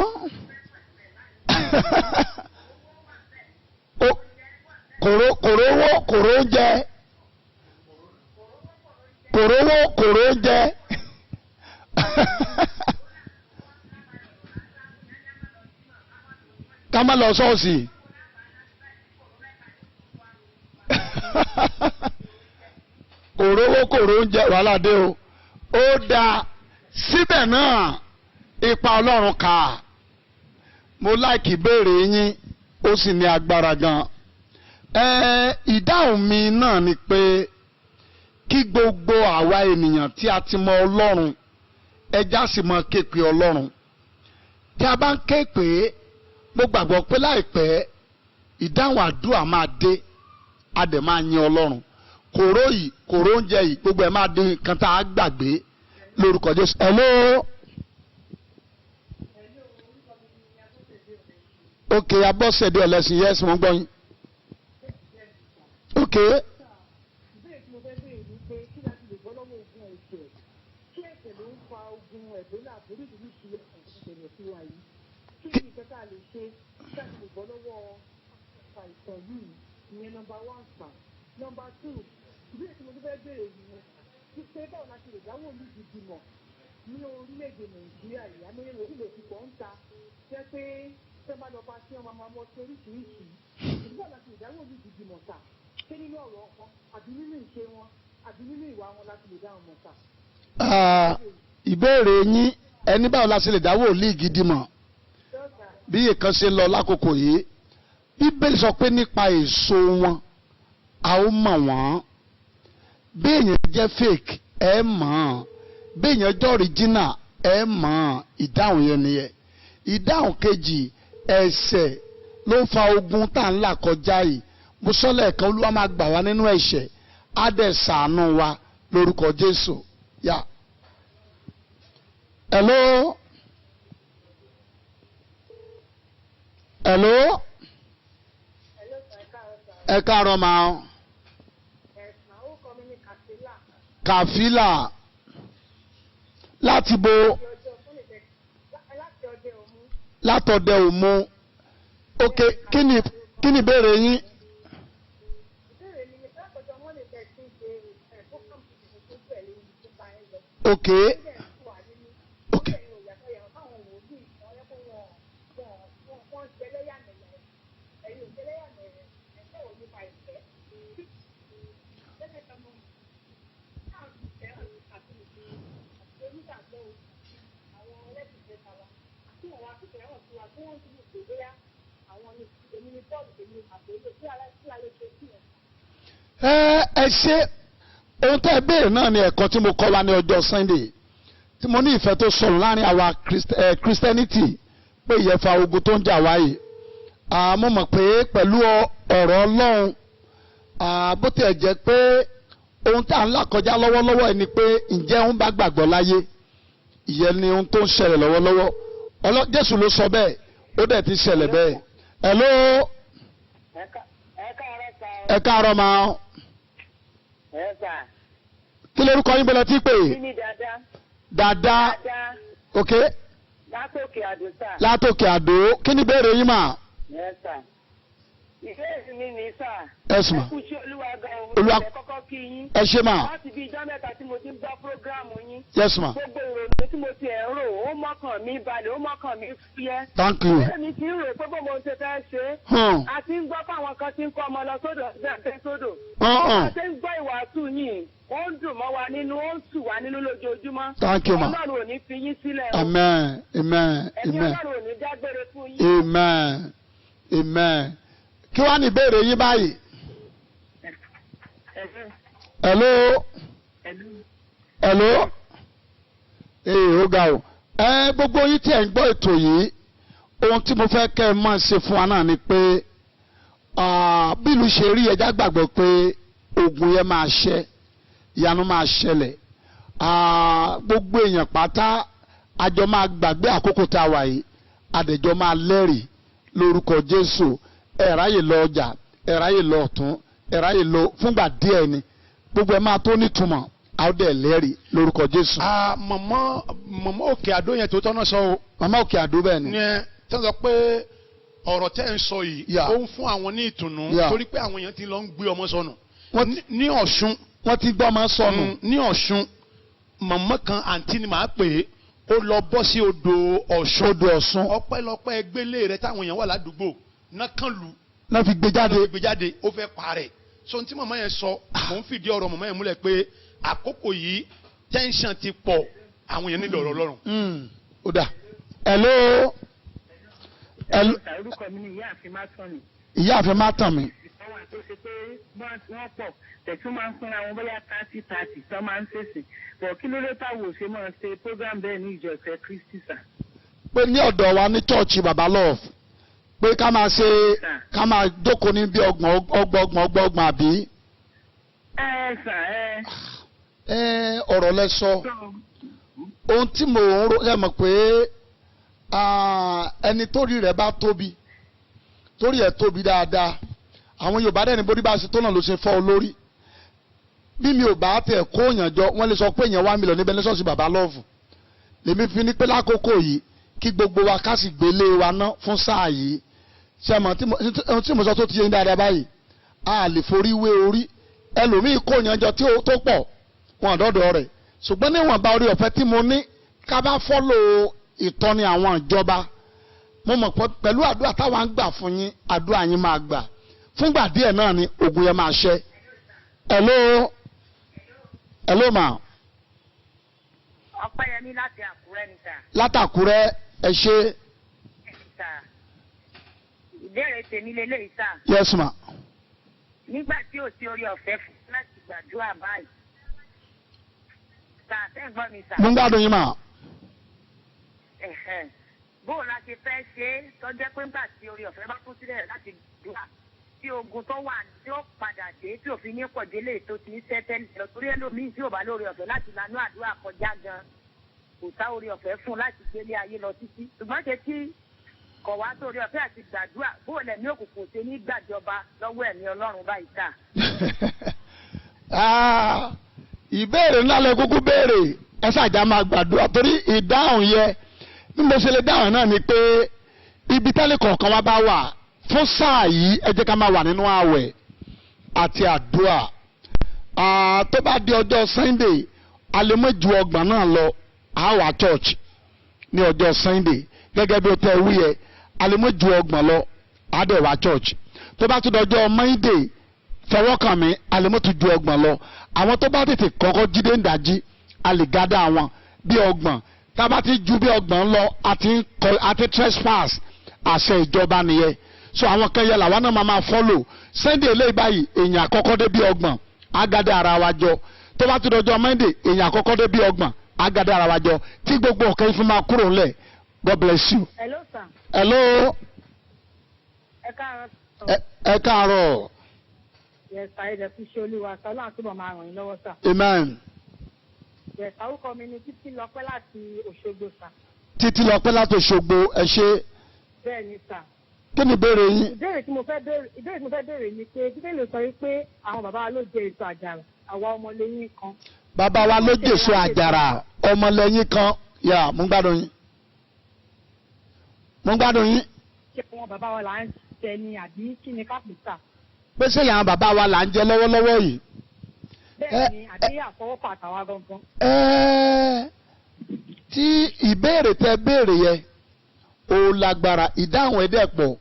kòró jẹ kòró jẹ ká má lọ ṣọ́ọ̀ṣì. kòró jẹ wàhálà dé o ó dáa síbẹ̀ náà ipa Ọlọ́run kà mo láìkì béèrè yín ó sì ní agbára gan. Ìdáhùn mi náà ni pé kí gbogbo àwa ènìyàn tí a ti mọ Ọlọ́run ẹja sì mọ képe Ọlọ́run tí a bá ń képe mo gbàgbọ́ pé láìpẹ́ ìdáhùn àdúrà máa dé a dẹ̀ máa yin Ọlọ́run kòró oúnjẹ yìí gbogbo ẹ̀ máa dín nǹkan tá a gbàgbé lórúkọ Jésù. hello. ok Abọ́sẹ̀dé Ọlẹ́sìn yes mo ń gbọ́ yín. ok. ìbéèrè tí mo fẹ́ béèrè ni pé kí láti lè bọ́ lọ́wọ́ ogun ẹ̀jẹ̀ kí ẹ̀jẹ̀ ló ń fa ogun ẹ̀bólà oríṣiríṣi ìṣẹ̀lẹ̀ sí wa yìí kí ni ìfẹ́ tá a lè ṣe kí láti lè bọ́ lọ́wọ́ àìsàn yìí ìyẹn number 1 pa. number 2 ìbéèrè tí mo fẹ́ béèrè nìyẹn kí pé báwo la ti lè dáwọ́ ní ìdìmọ̀ ní orílẹ̀-èdè Nàìjíríà yìí amẹ́yẹ orílẹ̀ èdè pọ̀ ń ta jẹ́ pé tẹ́ bá lọ bá sí ọmọ ọmọ sí oríṣiríṣi ìgbà láti lè dáwọ́ ní ìdìmọ̀ ta ṣé nínú ọ̀rọ̀ wọn àbí nínú ìṣe wọn àbí nínú ìwà wọn láti lè dá wọn mọ̀ ta. ìbéèrè yín ẹni báwo la ṣe lè dáwọ́ òlì gidi mọ̀ bí nǹkan ṣe lọ lákòókò yìí Bíbélì sọ pé nípa èso wọn a ó mọ̀ wọ́n bí èèyàn jẹ́ fake ẹ mọ̀ bí èèyàn jẹ́ original ẹ mọ̀ ìdáhùn yẹn nìyẹn. ìdáhùn kejì ẹ̀ṣẹ̀ ló ń fa ogun tá à ń là kọjá yìí mo sọ lẹ́ẹ̀kan Olúwa máa gbà wá nínú ẹ̀ṣẹ̀ á dẹ̀ ṣàánú wa lórúkọ Jésù. Yeah. hello. hello. ẹ káàárọ̀ ma o. Kàfílà láti bo látọ̀dẹ òmu. ok kí ni ìbéèrè yín. ok ok ẹ ṣe ohun tẹ́ ẹ béèrè náà ni ẹ̀kọ́ tí mo kọ́ wa ní ọjọ́ Sunday tí mo ní ìfẹ́ tó sọ̀rọ̀ láàrin àwa Christianity pé ìyẹ̀fà ogun tó ń jà wáyé mo mọ̀ pé pẹ̀lú ọ̀rọ̀ Ọlọ́run bó tiẹ̀ jẹ́ pé ohun tá à ń là kọjá lọ́wọ́lọ́wọ́ ni pé ǹjẹ́ òun bá gbàgbọ́ láyé ìyẹn ni ohun tó ń ṣẹlẹ̀ lọ́wọ́lọ́wọ́ Jésù ló sọ bẹ́ẹ̀ ó dẹ̀ ti ṣẹlẹ̀ bẹ́ẹ̀. hello. ẹ káàárọ̀ ma. kí lórúkọ yín bọ́lá tí pè é. dada. ok. látòkè àdó sà. látòkè àdó kí ni ìbéèrè yín mà. ìbéèrè mi ní sà. ẹ sùn mà. ẹ kú sí Olúwa gan-an. Olúwa ẹ kọ́kọ́ kí yín. ẹ ṣe mà. láti bí ijọ́ mẹ́ta tí mo ti ń gbọ́ prógráàmù yín. yes ma. gbogbo ìròyìn tí mo ti ẹ̀ ń rò ó mọ́kàn mi balẹ̀ ó mọ́kàn mi fúyẹ́. thank you. èmi ti ń rò pé bó mo ṣe fẹ́ ṣe. a ti ń gbọ́ fáwọn kan tí ń kọ́ ọmọ lọ sódò bẹ́ẹ̀ sódò. a ti ń gbọ́ ìwàásù yìí ó ń dùn mọ́ wa nínú ó ń tù wá nínú lójoojúmọ́. thank you ma. Ọlọ́run ò ní fi yín sílẹ̀. amen amen ẹ̀mí amen Ọlọ́run ò ní dágbére fún yín. amen amen kí wàá ní ìbéèrè yín báyìí. hello hello ó ga o gbogbo yín tí ẹ̀ ń gbọ́ ètò yìí ohun tí mo fẹ́ kẹ́ ẹ máa ṣe fún wa náà ni pé bí ìlú ṣe rí ẹja gbàgbọ́ pé ogun yẹn máa ṣẹ ìyanu máa ṣẹlẹ̀ gbogbo èèyàn pátá àjọ máa gbàgbé àkókò tá a wà yìí àdèjọ máa lẹ́rìí lórúkọ Jésù ẹ ráyè lọ ọjà ẹ ráyè lọ ọ̀tún ẹ ráyè lọ fúngbà díẹ̀ ni gbogbo ẹ máa tó nítumọ̀ àwòdẹ lẹ́rìí lórúkọ Jésù. mọ̀mọ́ òkè àdó yẹn tó tọ́nà sọ o. mọ̀mọ́ òkè àdó bẹ́ẹ̀ ni. ní ẹ tẹ́ sọ pé ọ̀rọ̀ tẹ́ ń sọ yìí ó ń fún àwọn ní ìtùnú torí pé àwọn èèyàn ti lọ ń gbé ọmọ sọnù. ní Ọ̀ṣun wọ́n ti gbọ́ ọmọ sọnù. ní Ọ̀ṣun mọ̀mọ́ kan àǹtí ni màá pè é ó lọ bọ́ sí odò Ọ̀ṣun. odò Ọ̀ṣun. ọpẹ́lọpẹ́ gbélé rẹ táwọn èèyàn wà ládùúgbò náà kàn lù. náà fi gbé jáde. náà fi gbé jáde ó fẹ́ parẹ́. so tí mọ̀mọ́ yẹn sọ mò ń fìdí ọ̀rọ̀ mọ̀mọ́ yẹn múlẹ̀ pé àkókò yìí tẹ́ńsán ti pọ̀ àwọn èèyàn nílò ọ̀rọ̀ Ọlọ́run. ó dà hello. orúkọ mi ni ìyáàfin má tàn mí. ìyáàfin má tàn mí. àwọn àti ṣe pé wọ́n pọ̀ tẹ̀sùn máa ń fúnra wọn bóyá 30 tó máa ń ṣèṣìn bọ̀ kí ló dé táwọn ò ṣe máa ṣe program bẹ́ẹ̀ ní ìjọ ìfẹ́ Kristi sà. pé ní ọ̀dọ̀ wa ní chọ́ọ̀chì baba love pé ká máa ṣe ká máa jókòó ní bí ọgbọ̀n àbí. ọ̀rọ̀ lẹ sọ ohun tí mo ń ro ẹ mọ̀ pé ẹni torí rẹ̀ bá tóbi torí ẹ̀ tóbi dáadáa àwọn Yorùbá dẹ́ni bó bá ṣe tó náà ló ṣe fọ́ olórí bí mi ò bá tẹ̀ kó èèyàn jọ wọ́n lè sọ pé èèyàn 1 million níbẹ̀ ní ṣọ́ọ̀ṣì bàbá lọ́ọ̀fù lèmi fi ní pé lákòókò yìí kí gbogbo wa ká sì gbélé wa ná fún sáà yìí ṣe mọ̀ tí mo sọ tó ti yé dáadáa báyìí a lè forí wé orí ẹlòmíì kó èèyàn jọ tó pọ̀ wọn àdọ́dọ̀ rẹ̀ ṣùgbọ́n níwọ̀nba orí ọ̀fẹ́ tí mo ní ká bá fọ́lò ìtọ́ni àwọn ìjọba mo mọ̀ pẹ̀lú àdúrà táwa ń gbà fún yín àdúrà yín máa gbà fúngbà díẹ̀ náà ni ogun yẹn máa ṣẹ. hello ma. Ọpẹ́yẹmí láti Àkúrẹ́ ni sà. látàkúrẹ́ ẹ ṣe. ìbéèrè tèmi lélẹ́yìí sà. yes ma. nígbà tí ò sí orí ọ̀fẹ́ fún láti gbàdúrà báyìí. sà tẹ́ ń gbọ́ mi sà. mo ń gbádùn yín mà. bóò la ṣe fẹ́ ṣe é tọ́jẹ́ pé nígbà tí orí ọ̀fẹ́ bá kú sílẹ̀ láti gbàdúrà tí ogun tó wà tí ó padà dé tí òfin ní pọ̀jẹ́lẹ̀ tó ti ń sẹ́tẹ́lẹ̀ lọ torí ẹlòmíín tí ò bá lórí ọ̀fẹ́ láti lanú àdúrà kọjá gan kò sá orí ọ̀fẹ́ fún láti gbélé ayé lọ títí ṣùgbọ́n ṣe tí kọ̀ wá sórí ọ̀fẹ́ àti gbàdúrà bóò lẹ̀mí òkùnkùn ṣe ní gbàjọba lọ́wọ́ ẹ̀mí Ọlọ́run báyìí ká. ìbéèrè ńlá lẹ kúkú béèrè ẹ ṣàjà máa gbàdúrà torí ìdáhùn yẹ bí mo ṣe lè dáhùn náà ni pé ibi tẹ́lẹ̀ kọ̀ọ̀kan wa bá wà fún sáà yìí ẹ jẹ́ ká máa wà nínú ààwẹ̀ àti àdúrà tó bá di ọjọ́ Sunday a lè mọ̀ ju ọgbọ̀n náà lọ àwa church ní ọjọ́ Sunday gẹ́gẹ́ bí o tẹ́ wí yẹ a lè mọ̀ ju ọgbọ̀n lọ àdẹ̀wà church tó bá tún dọjọ́ Monday fọwọ́kàn mi a lè mọ̀ tún ju ọgbọ̀n lọ àwọn tó bá tètè kọ́kọ́ jíde ń dájí a lè gádà wọn bí ọgbọ̀n tá a bá ti ju bí ọgbọ̀n lọ àti trespass àṣẹ ìjọba nìyẹn so àwọn kan yẹ làwọn náà máa follow Sunday lè báyìí èèyàn àkọ́kọ́ dé bí ọgbọ̀n àgádà ara wa jọ tó bá tún dọjọ́ Monday èèyàn àkọ́kọ́ dé bí ọgbọ̀n àgádà ara wa jọ tí gbogbo ọ̀kẹ́ ìfún máa kúrò ńlẹ̀ God bless you. Hello sir. Hello. ẹ káàárọ̀. ẹ káàárọ̀. yẹ̀sà ilẹ̀ fi ṣe olúwa sọlá àtúbọ̀ máa ràn yín lọ́wọ́ sà. amen. yẹ̀sà orúkọ mi ni Títí Lọpẹ́ láti Òṣogbo sà. Títí Lọpẹ́ láti Òṣogbo ẹ ṣe. bẹ́ẹ̀ ni sà. kí ni ìbéèrè yín. ìbéèrè tí mo fẹ́ béèrè ni pé bíbélì sọ wípé àwọn bàbá wa ló jẹ èso àjàrà àwa ọmọlẹ́yìn kan. bàbá wa ló jẹ èso àjàrà ọmọlẹ́yìn kan yà mo ń gbádùn yín. ṣé àwọn bàbá wa là ń jẹ ni àbí kí ni kápẹ́tà. pé sẹ́yìn àwọn bàbá wa là ń jẹ lọ́wọ́lọ́wọ́ yìí. bẹ́ẹ̀ ni àbí àfọwọ́fà àtàwa gangan. tí ìbéèrè tẹ béèrè yẹ ó lágbára ìdáhùn ẹ̀dẹ̀ pọ̀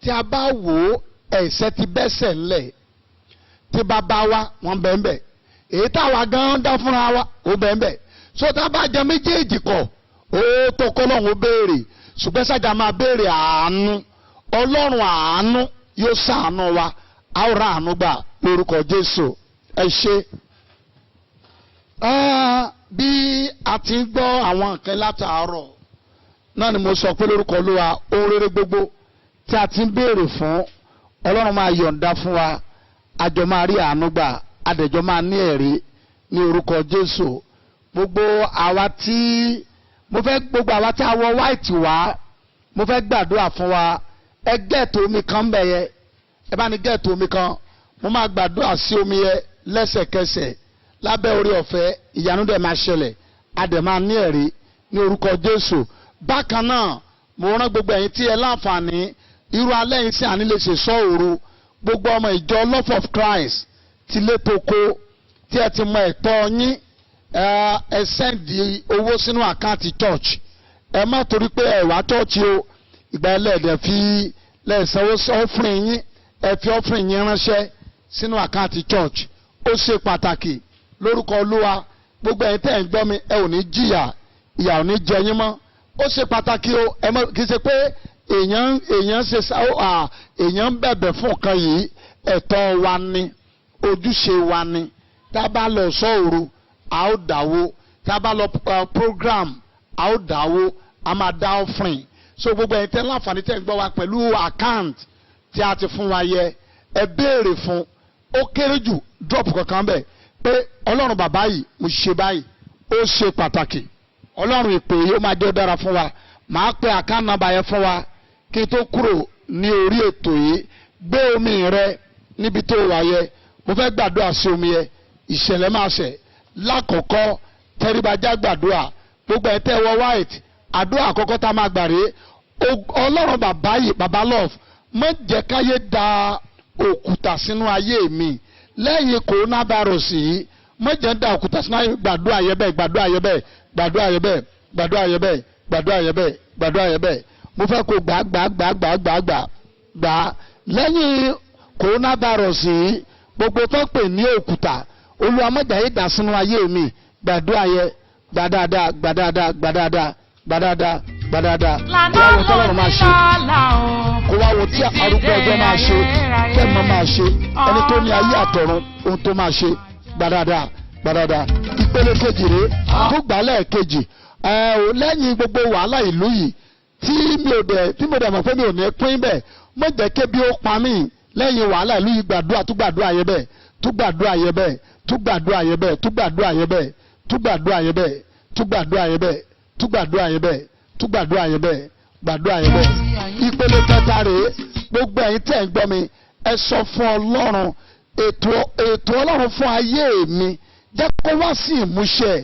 tí a bá wò ó ẹ̀ṣẹ̀ ti bẹ́sẹ̀ ńlẹ̀ tí bàbá wa wọ́n bẹ́ẹ̀ bẹ́ẹ̀ èyí táwa gan dá fúnra wa ó bẹ́ẹ̀ bẹ́ẹ̀ so tá a bá jẹ méjèèjì kọ̀ ó tó kọ́ lọ́hùn ó béèrè ṣùgbọ́n sájà máa béèrè àánú Ọlọ́run àánú yóò ṣàánú wa a ó ra àánú gbà lórúkọ Jésù. Ẹ ṣé. Bí a ti ń gbọ́ àwọn nǹkan látàárọ̀ náà ni mo sọ pé lórúkọ Olúwa ohun rere gbogbo tí a ti ń béèrè fún Ọlọ́run máa yọ̀ǹda fún wa, àjọ máa rí àánú gbà, àdẹ̀jọ́ máa ní ẹ̀rí ní orúkọ Jésù. Gbogbo àwa tí a wọ white wá, mo fẹ́ gbàdúrà fún wa. Ẹ gẹ́ẹ̀tì omi kan bẹ̀ yẹ, ẹ bá ní gẹ́ẹ̀tì omi kan, mo máa gbàdúrà sí omi yẹ lẹ́sẹ̀kẹsẹ̀ lábẹ́ orí ọ̀fẹ́, ìyanu dẹ̀ máa ṣẹlẹ̀, àdẹ̀ máa ní ẹ̀rí ní orúkọ Jésù. Bákan náà mo rán gbogbo ẹ̀yin tí ẹ láǹfààní irú alẹ́ yìí sí àní lè ṣe sọ òru, gbogbo ọmọ ìjọ Love of Christ ti létoko tí ẹ ti mọ ẹ̀tọ́ yín, ẹ sẹ́ndì owó sínú àkáǹtì church. Ẹ má torí pé ẹ wá church o ìgbà ẹlẹ́ẹ̀dẹ̀ fi lẹ́ẹ̀sánwó offering yín, ẹ fi offering yín ránṣẹ́ sínú àkáǹtì church. Ó ṣe pàtàkì lórúkọ Olúwa. Gbogbo ẹ̀yin tẹ́ ẹ̀ ń gbọ́ mi, ẹ ò ní jìyà, ìyà ò ní jẹ yín mọ́. Ó ṣe pàtàkì o, kì í ṣe pé èèyàn ń bẹ̀bẹ̀ fún nǹkan yìí, ẹ̀tọ́ wa ni, ojúṣe wa ni. Tá a bá lọ sọ òru, a ó dáwó. Tá a bá lọ program, a ó dáwó. A máa dá offering. So gbogbo ẹ̀yin tẹ́ láǹfààní tẹ́ ń gbọ́ wa pẹ̀lú account tí a ti fún wa yẹ, ẹ béèrè fún, ó kéré jù drop kankan bẹ̀ pé Ọlọ́run bàbá yìí mo ṣe báyìí. Ó ṣe pàtàkì. Ọlọ́run ìpè yìí ó máa jẹ́ ó dára fún wa. Màá pe account number yẹn fún wa kí n tó kúrò ní orí ètò yìí. Gbé omi rẹ níbi tó wà yẹ, mo fẹ́ gbàdúrà sí omi yẹ, ìṣẹ̀lẹ̀ máa ṣẹ̀. Lákọ̀ọ́kọ́ tẹríbajá gbàdúrà, gbogbo ẹ̀ tẹ́ wọ white, àdúrà àkọ́kọ́ tá a máa gbà rèé. Ọlọ́run bàbá yìí, bàbá love, má jẹ́ káyé da òkúta sínú ayé mi lẹ́yìn coronavirus yìí. Má jẹ́ da òkúta sínú ayé. Gbàdúrà yẹ bẹ́ẹ̀, gbàdúrà yẹ bẹ́ẹ̀, gbàdúrà yẹ bẹ́ẹ̀, gbàdúrà yẹ bẹ́ẹ̀, gbàdúrà yẹ bẹ́ẹ̀, gbàdúrà yẹ bẹ́ẹ̀. Mo fẹ́ kó gbà lẹ́yìn coronavirus yìí, gbogbo tó pè ní òkúta, Olúwa má jẹ́ dà sínú ayé mi. Gbàdúrà yẹ, gbàdáadáa, gbàdáadáa, gbàdáadáa, gbàdáadáa, gbàdáadáa. Kó wá wo tọ́lọ́run máa ṣe, kó wá wo tí arúgbó ọjọ́ máa ṣe, kẹ́mọ́ máa ṣe, ẹni tó ní ayé àtọ̀run ohun tó máa ṣe. Gbàdáadáa, gbàdáadáa. Ìpele kejì rèé, tó gbà lẹ́ẹ̀kejì. Lẹ́yìn gbogbo wàhálà ìlú yìí tí mo dẹ̀ mọ̀ pé mi ò ní pín bẹ́ẹ̀, mo jẹ́ kébi ó pa mí lẹ́yìn wàhálà ìlú yìí. Gbàdúrà, tó gbàdúrà yẹ bẹ́ẹ̀, tó gbàdúrà yẹ bẹ́ẹ̀, tó gbàdúrà yẹ bẹ́ẹ̀, tó gbàdúrà yẹ bẹ́ẹ̀, tó gbàdúrà yẹ bẹ́ẹ̀, tó gbàdúrà yẹ bẹ́ẹ̀, tó gbàdúrà yẹ bẹ́ẹ̀, tó gbàdúrà yẹ bẹ́ẹ̀, gbàdúrà yẹ bẹ́ẹ̀. Ìpele kẹta rèé, gbogbo ẹ̀yin tẹ́ ń gbọ́ mi, ẹ sọ fún Ọlọ́run, ètò Ọlọ́run fún ayé mi jẹ́ kó wá sí ìmúṣẹ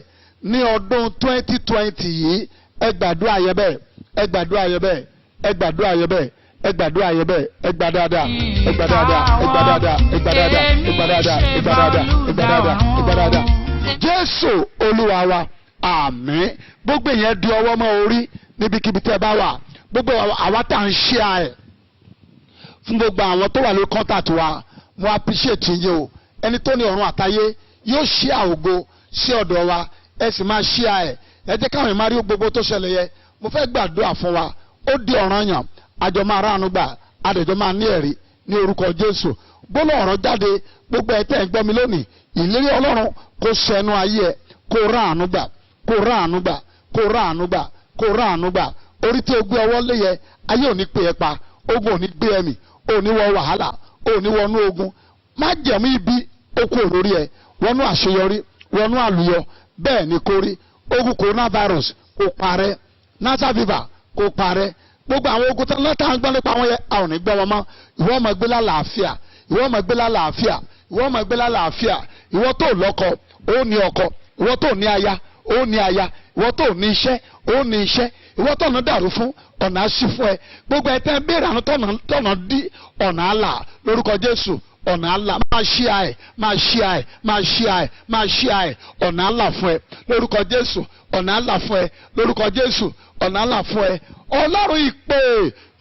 ní ọdún 2020 yìí. Ẹ gbàdúrà yẹ bẹ́ẹ̀, ẹ gbàdúrà yẹ bẹ́ẹ̀, ẹ gbàdúrà yẹ bẹ́ẹ̀, ẹ gbàdúrà yẹ bẹ́ẹ̀, ẹ gbà dáadáa, ẹ gbà dáadáa, ẹ gbà dáadáa, ẹ gbà dáadáa, ẹ gbà dáadáa, ẹ gbà dáadáa, ẹ gbà dáadáa, ẹ gbà dáadáa. Jésù Olúwa wa, àmín. Gbogbo yẹn di ọwọ́ mọ́ orí níbikíbi tẹ́ bá wà. Gbogbo àwa tá à ń ṣe ẹ̀ fún gbogbo àwọn tó wà lórí contact wa, mo appreciate yín o. Ẹni tó ní ọ̀run àtayé yóò ṣí àwògo sí ọ̀dọ̀ wa, ẹ sì máa ṣí ẹ̀. Ẹ jẹ́ káwọn ìmárí gbogbo tó ṣẹlẹ̀ yẹ. Mo fẹ́ gbàdúrà fún wa, ó di ọ̀ranyàn, àjọ máa ránu gbà, àdẹ̀jọ́ máa ní ẹ̀rí ní orúkọ Jésù. Gbólóhùn ọ̀rọ̀ jáde, gbogbo ẹ̀ tẹ́ ń gbọ́ mi lónìí, ìlérí Ọlọ́run kó ṣẹnu ayé ẹ, kó ránu gbà, kó ránu gbà, kó ránu gbà, kó ránu gbà. Orí tí o gbé ọwọ́ lé yẹ, ayé ò ní pè é pa, ogun ò ní gbé ẹ̀mí, ò ní wọ wàhálà, ò ní wọnú ogun. Má jẹ̀mú ibi okú olórí ẹ, wọnú àṣeyọrí, wọnú àlùyọ. Bẹ́ẹ̀ ni kó rí. Ogun coronavirus kó parẹ́, Lassa fever kó parẹ́. Gbogbo àwọn ogun tán lọ́tà ń gbọ́ nípa wọn yẹ, a ò ní gbọ́ wọn mọ́. Ìwọ máa gbé lálàáfíà, ìwọ máa gbé lálàáfíà, ìwọ máa gbé lálàáfíà. Ìwọ tó lọ́kọ, ó ní ọkọ. Ìwọ tó ní aya, ó ní aya. Ìwọ tó ní iṣẹ́, ó ní iṣẹ́. Ìwọ tó ní dàrú fún, ọ̀nà àṣì fún ẹ. Gbogbo ẹ̀ tẹ́ ń béèrè àánú tọ̀nà dí ọ̀nà àlà lórúkọ Jésù. Ọ̀nà àlà máa ṣí àì, máa ṣí àì, máa ṣí àì, máa ṣí àì. Ọ̀nà àlà fún ẹ lórúkọ Jésù. Ọ̀nà àlà fún ẹ lórúkọ Jésù. Ọ̀nà àlà fún ẹ. Ọlọ́run ìpè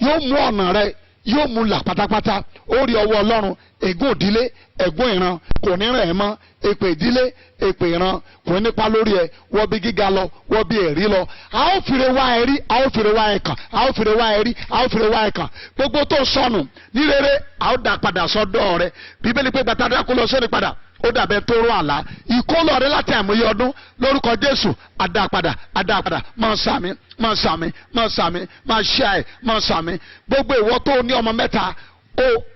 yóò mú ọ̀nà rẹ, yóò mú là pátápátá. Ó rí ọwọ́ Ọlọ́run. Ègún ìdílé, ègún ìran kò ní rẹ̀ ẹ́ mọ́. Èpè ìdílé, èpè ìran kò ní nípa lórí ẹ. Wọ́n bí gíga lọ, wọ́n bí ẹ̀rí lọ. A ó fìrè wá ẹ rí, a ó fìrè wá ẹ kàn, a ó fìrè wá ẹ rí, a ó fìrè wá ẹ kàn. Gbogbo tó sọnù ní rere a ó dà padà sọ́dọ̀ rẹ. Bíbélì pé gbàtà dákú lọ sórí padà. Ó dàbẹ̀ tó rún àlá. Ìkólọ rẹ láti àìmọye ọdún lórúkọ Jésù àdàpadà àdàpadà máa sàmì máa sàmì máa sàmì máa ṣe àì máa sàmì. Gbogbo ìwọ tó ní ọmọ mẹ́ta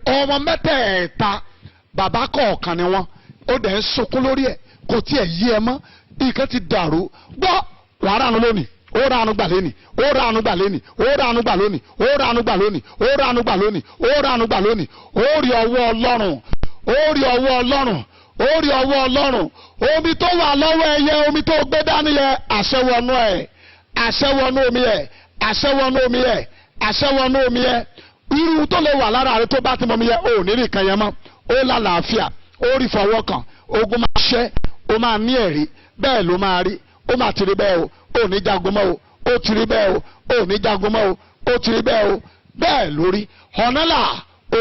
ọmọ mẹ́tẹ̀ẹ̀ta bàbá kọ̀ọ̀kan ni wọ́n. Ó dẹ̀ ń sunkún lórí ẹ̀ kò tiẹ̀ yí ẹ mọ́. Nǹkan ti dàrú. Gbọ́ wàá ránu lónìí. Ó ránu gbà lónìí. Ó ránu gbà lónìí. Ó ránu gbà lónìí. Ó ránu gbà lónìí. Ó ránu gbà lónìí. Ó ránu gbà lónìí. Ó rí ọwọ́ Ọlọ́run. Ó rí ọwọ́ Ọlọ́run. Ó rí ọwọ́ Ọlọ́run. Omi tó wà lọ́wọ́ ẹyẹ, omi tó gbé dání yẹ, àṣẹ wọnú ẹ̀, àṣẹ wọnú omi ẹ̀, àṣẹ wọnú omi ẹ̀, àṣẹ wọnú omi ẹ̀. Irú tó lè wà lára rẹ tó bá ti mọ omi yẹ, ò ní rí nǹkan yẹn mọ́. Ó lálàáfíà, ó rí fọwọ́ kàn, ogun máa ṣẹ́, ó máa ní ẹ̀rí, bẹ́ẹ̀ ló máa rí, ó máa ti rí bẹ́ẹ̀ o, ò ní jagun mọ́ o, ó ti rí bẹ́ẹ̀ o, ò ní jagun mọ́ o, ó ti rí bẹ́ẹ̀ o, bẹ́ẹ̀ lórí. Ọ̀nàlà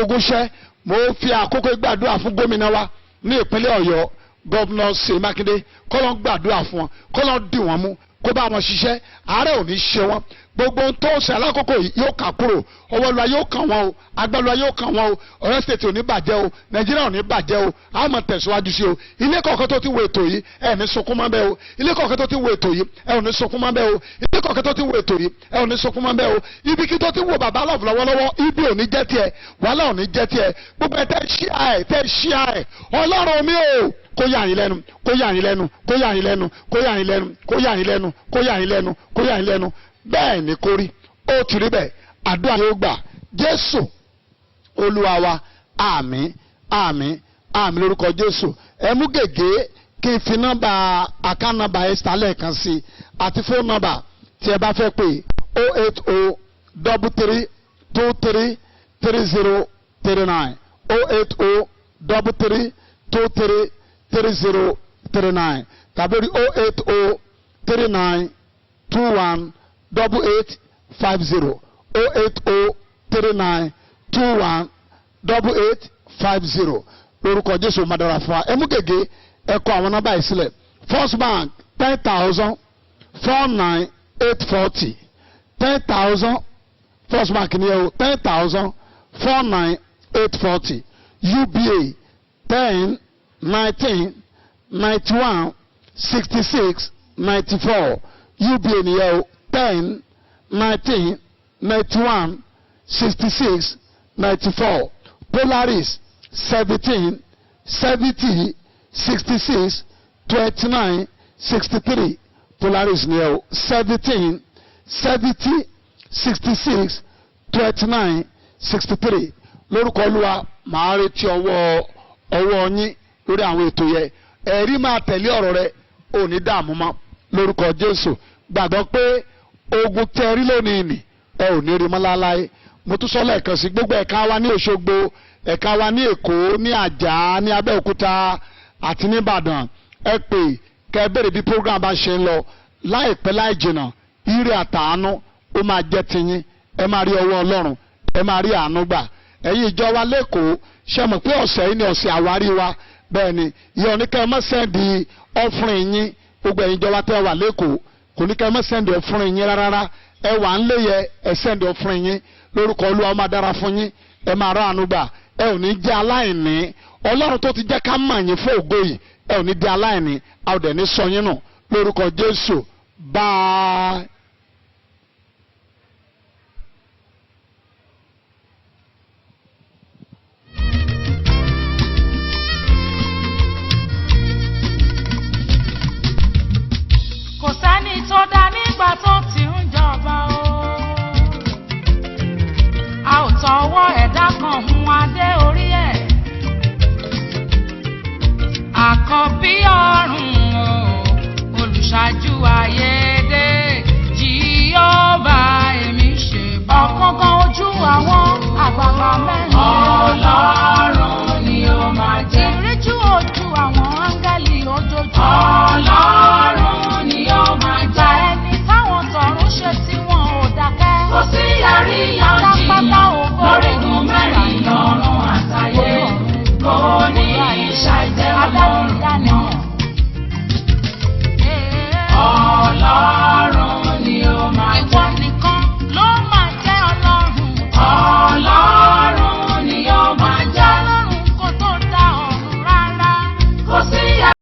ogun ṣẹ́, mo fi àkókò gbàdúrà fún gómìnà wa ní ìpínlẹ̀ Ọ̀yọ́, gọ́vnọ̀ Ṣèyí Mákindé, kọ́lọ́ gbàdúrà fún wọn, kọ́lọ́ dì wọ́n mú, kó bá wọn ṣiṣẹ́, àárẹ̀ ò ní ṣe wọ́n. Gbogbo tó ń ṣe alákòókò yìí yóò kà kúrò, ọwọ́ Olúwa yóò kàn wọ́n o, agbára Olúwa yóò kàn wọ́n o, Ọ̀yọ́ state ò ní bàjẹ́ o, Nàìjíríà ò ní bàjẹ́ o, a máa tẹ̀síwájú sí o. Ilé kọ̀ọ̀kan tó ti wo ètò yìí ẹ ní sunkún mọ́ bẹ́ẹ̀ o, ilé kọ̀ọ̀kan tó ti wo ètò yìí ẹ ò ní sunkún mọ́ bẹ́ẹ̀ o, ilé kọ̀ọ̀kan tó ti wo ètò yìí ẹ ò ní sunkún mọ́ bẹ́ẹ̀ o. Ibi kí tó ti wo bàbá lọ́ọ̀fù lọ́wọ́lọ́wọ́ ibi ò ní jẹ́ tiẹ̀, wàhálà ò ní jẹ́ tiẹ̀, gbogbo ẹ̀ tẹ́ ṣíà ẹ̀ Ọlọ́run mi o, kó yà yín lẹ́nu, kó yà yín lẹ́nu, kó yà yín lẹ́nu, kó yà yín lẹ́nu, kó yà yín lẹ́nu, kó yà yín lẹ́nu, kó yà yín lẹ́nu. Bẹ́ẹ̀ ni kó rí, ó ti rí bẹ́ẹ̀, àdúrà yóò gbà. Jésù Olúwa wa, àmín àmín àmín lórúkọ Jésù. Ẹ mú gègé kí n fi nọ́mbà account number Esther lẹ́ẹ̀kan sí àti phone number tí ẹ bá fẹ́ pè 08033233039 08033233039 tàbí 08039218850 08039218850 lórúkọ Jésù madara fún wa. Ẹ mú gègé ẹ kọ àwọn nọ́mbà yìí sílẹ̀. First Bank 10,000 49840 10,000 First Bank ni ẹ o 10,000 49840 UBA 10 19 91 66 94 UBA ni ẹ o 10 19 91 66 94 Polaris 17 70 66 29 63 Polaris ni ẹ o 17 70 66 29 63 lórúkọ Olúwa màá retí ọwọ́ yín lórí àwọn ètò yẹn. Ẹ̀rí máa tẹ̀lé ọ̀rọ̀ rẹ, ò ní dààmú mọ́ lórúkọ Jésù. Gbàgbọ́ pé ogun tẹ̀rí lónìí nì ẹ ò ní rí mọ́ láláyé. Mo tún sọ lẹ́ẹ̀kan sí gbogbo ẹ̀ka wa ní Òṣogbo, ẹ̀ka wa ní Èkó, ní Àjà, ní Abẹ́òkúta àti ní Ìbàdàn. Ẹ pè kẹ́ bèrè bí program bá ṣe ń lọ. Láìpẹ́ láì jìnnà ire àtàánú ó máa jẹ́ tiyín. Ẹ máa rí ọwọ́ Ọlọ́run, ẹ máa rí àánú gbà. Ẹ̀yin ìjọ wa lẹ́kọ̀ọ́ ṣe mọ̀ pé ọ̀sẹ̀ yìí ni ọ̀sẹ̀ àwárí wa. Bẹ́ẹ̀ ni ìyá oníkẹ́ mọ́ sẹ́ndì ọ̀fùnrin yín, gbogbo ẹ̀yin ìjọ wa tẹ́ wà lẹ́kọ̀ọ́ kò ní kẹ́ mọ́ sẹ́ndì ọ̀fùnrin yín rárá. Ẹ wà ń lé yẹ ẹ sẹ́ndì ọ̀fùnrin yín lórúkọ Olúwa ó máa dára fún yín, ẹ máa rán àánú gbà. Ẹ ò ní jẹ́ aláìní. Ọlọ́run tó ti jẹ́ ká mọ̀ yín fún ògo yìí ẹ ò ní di aláìní, a ò dẹ̀ ní sọ yín nù lórúkọ Jésù. Bye. Kò sẹ́ni tó dá nígbà tó ti ń jọba o. A ò tọwọ́ ẹ̀dá kan hun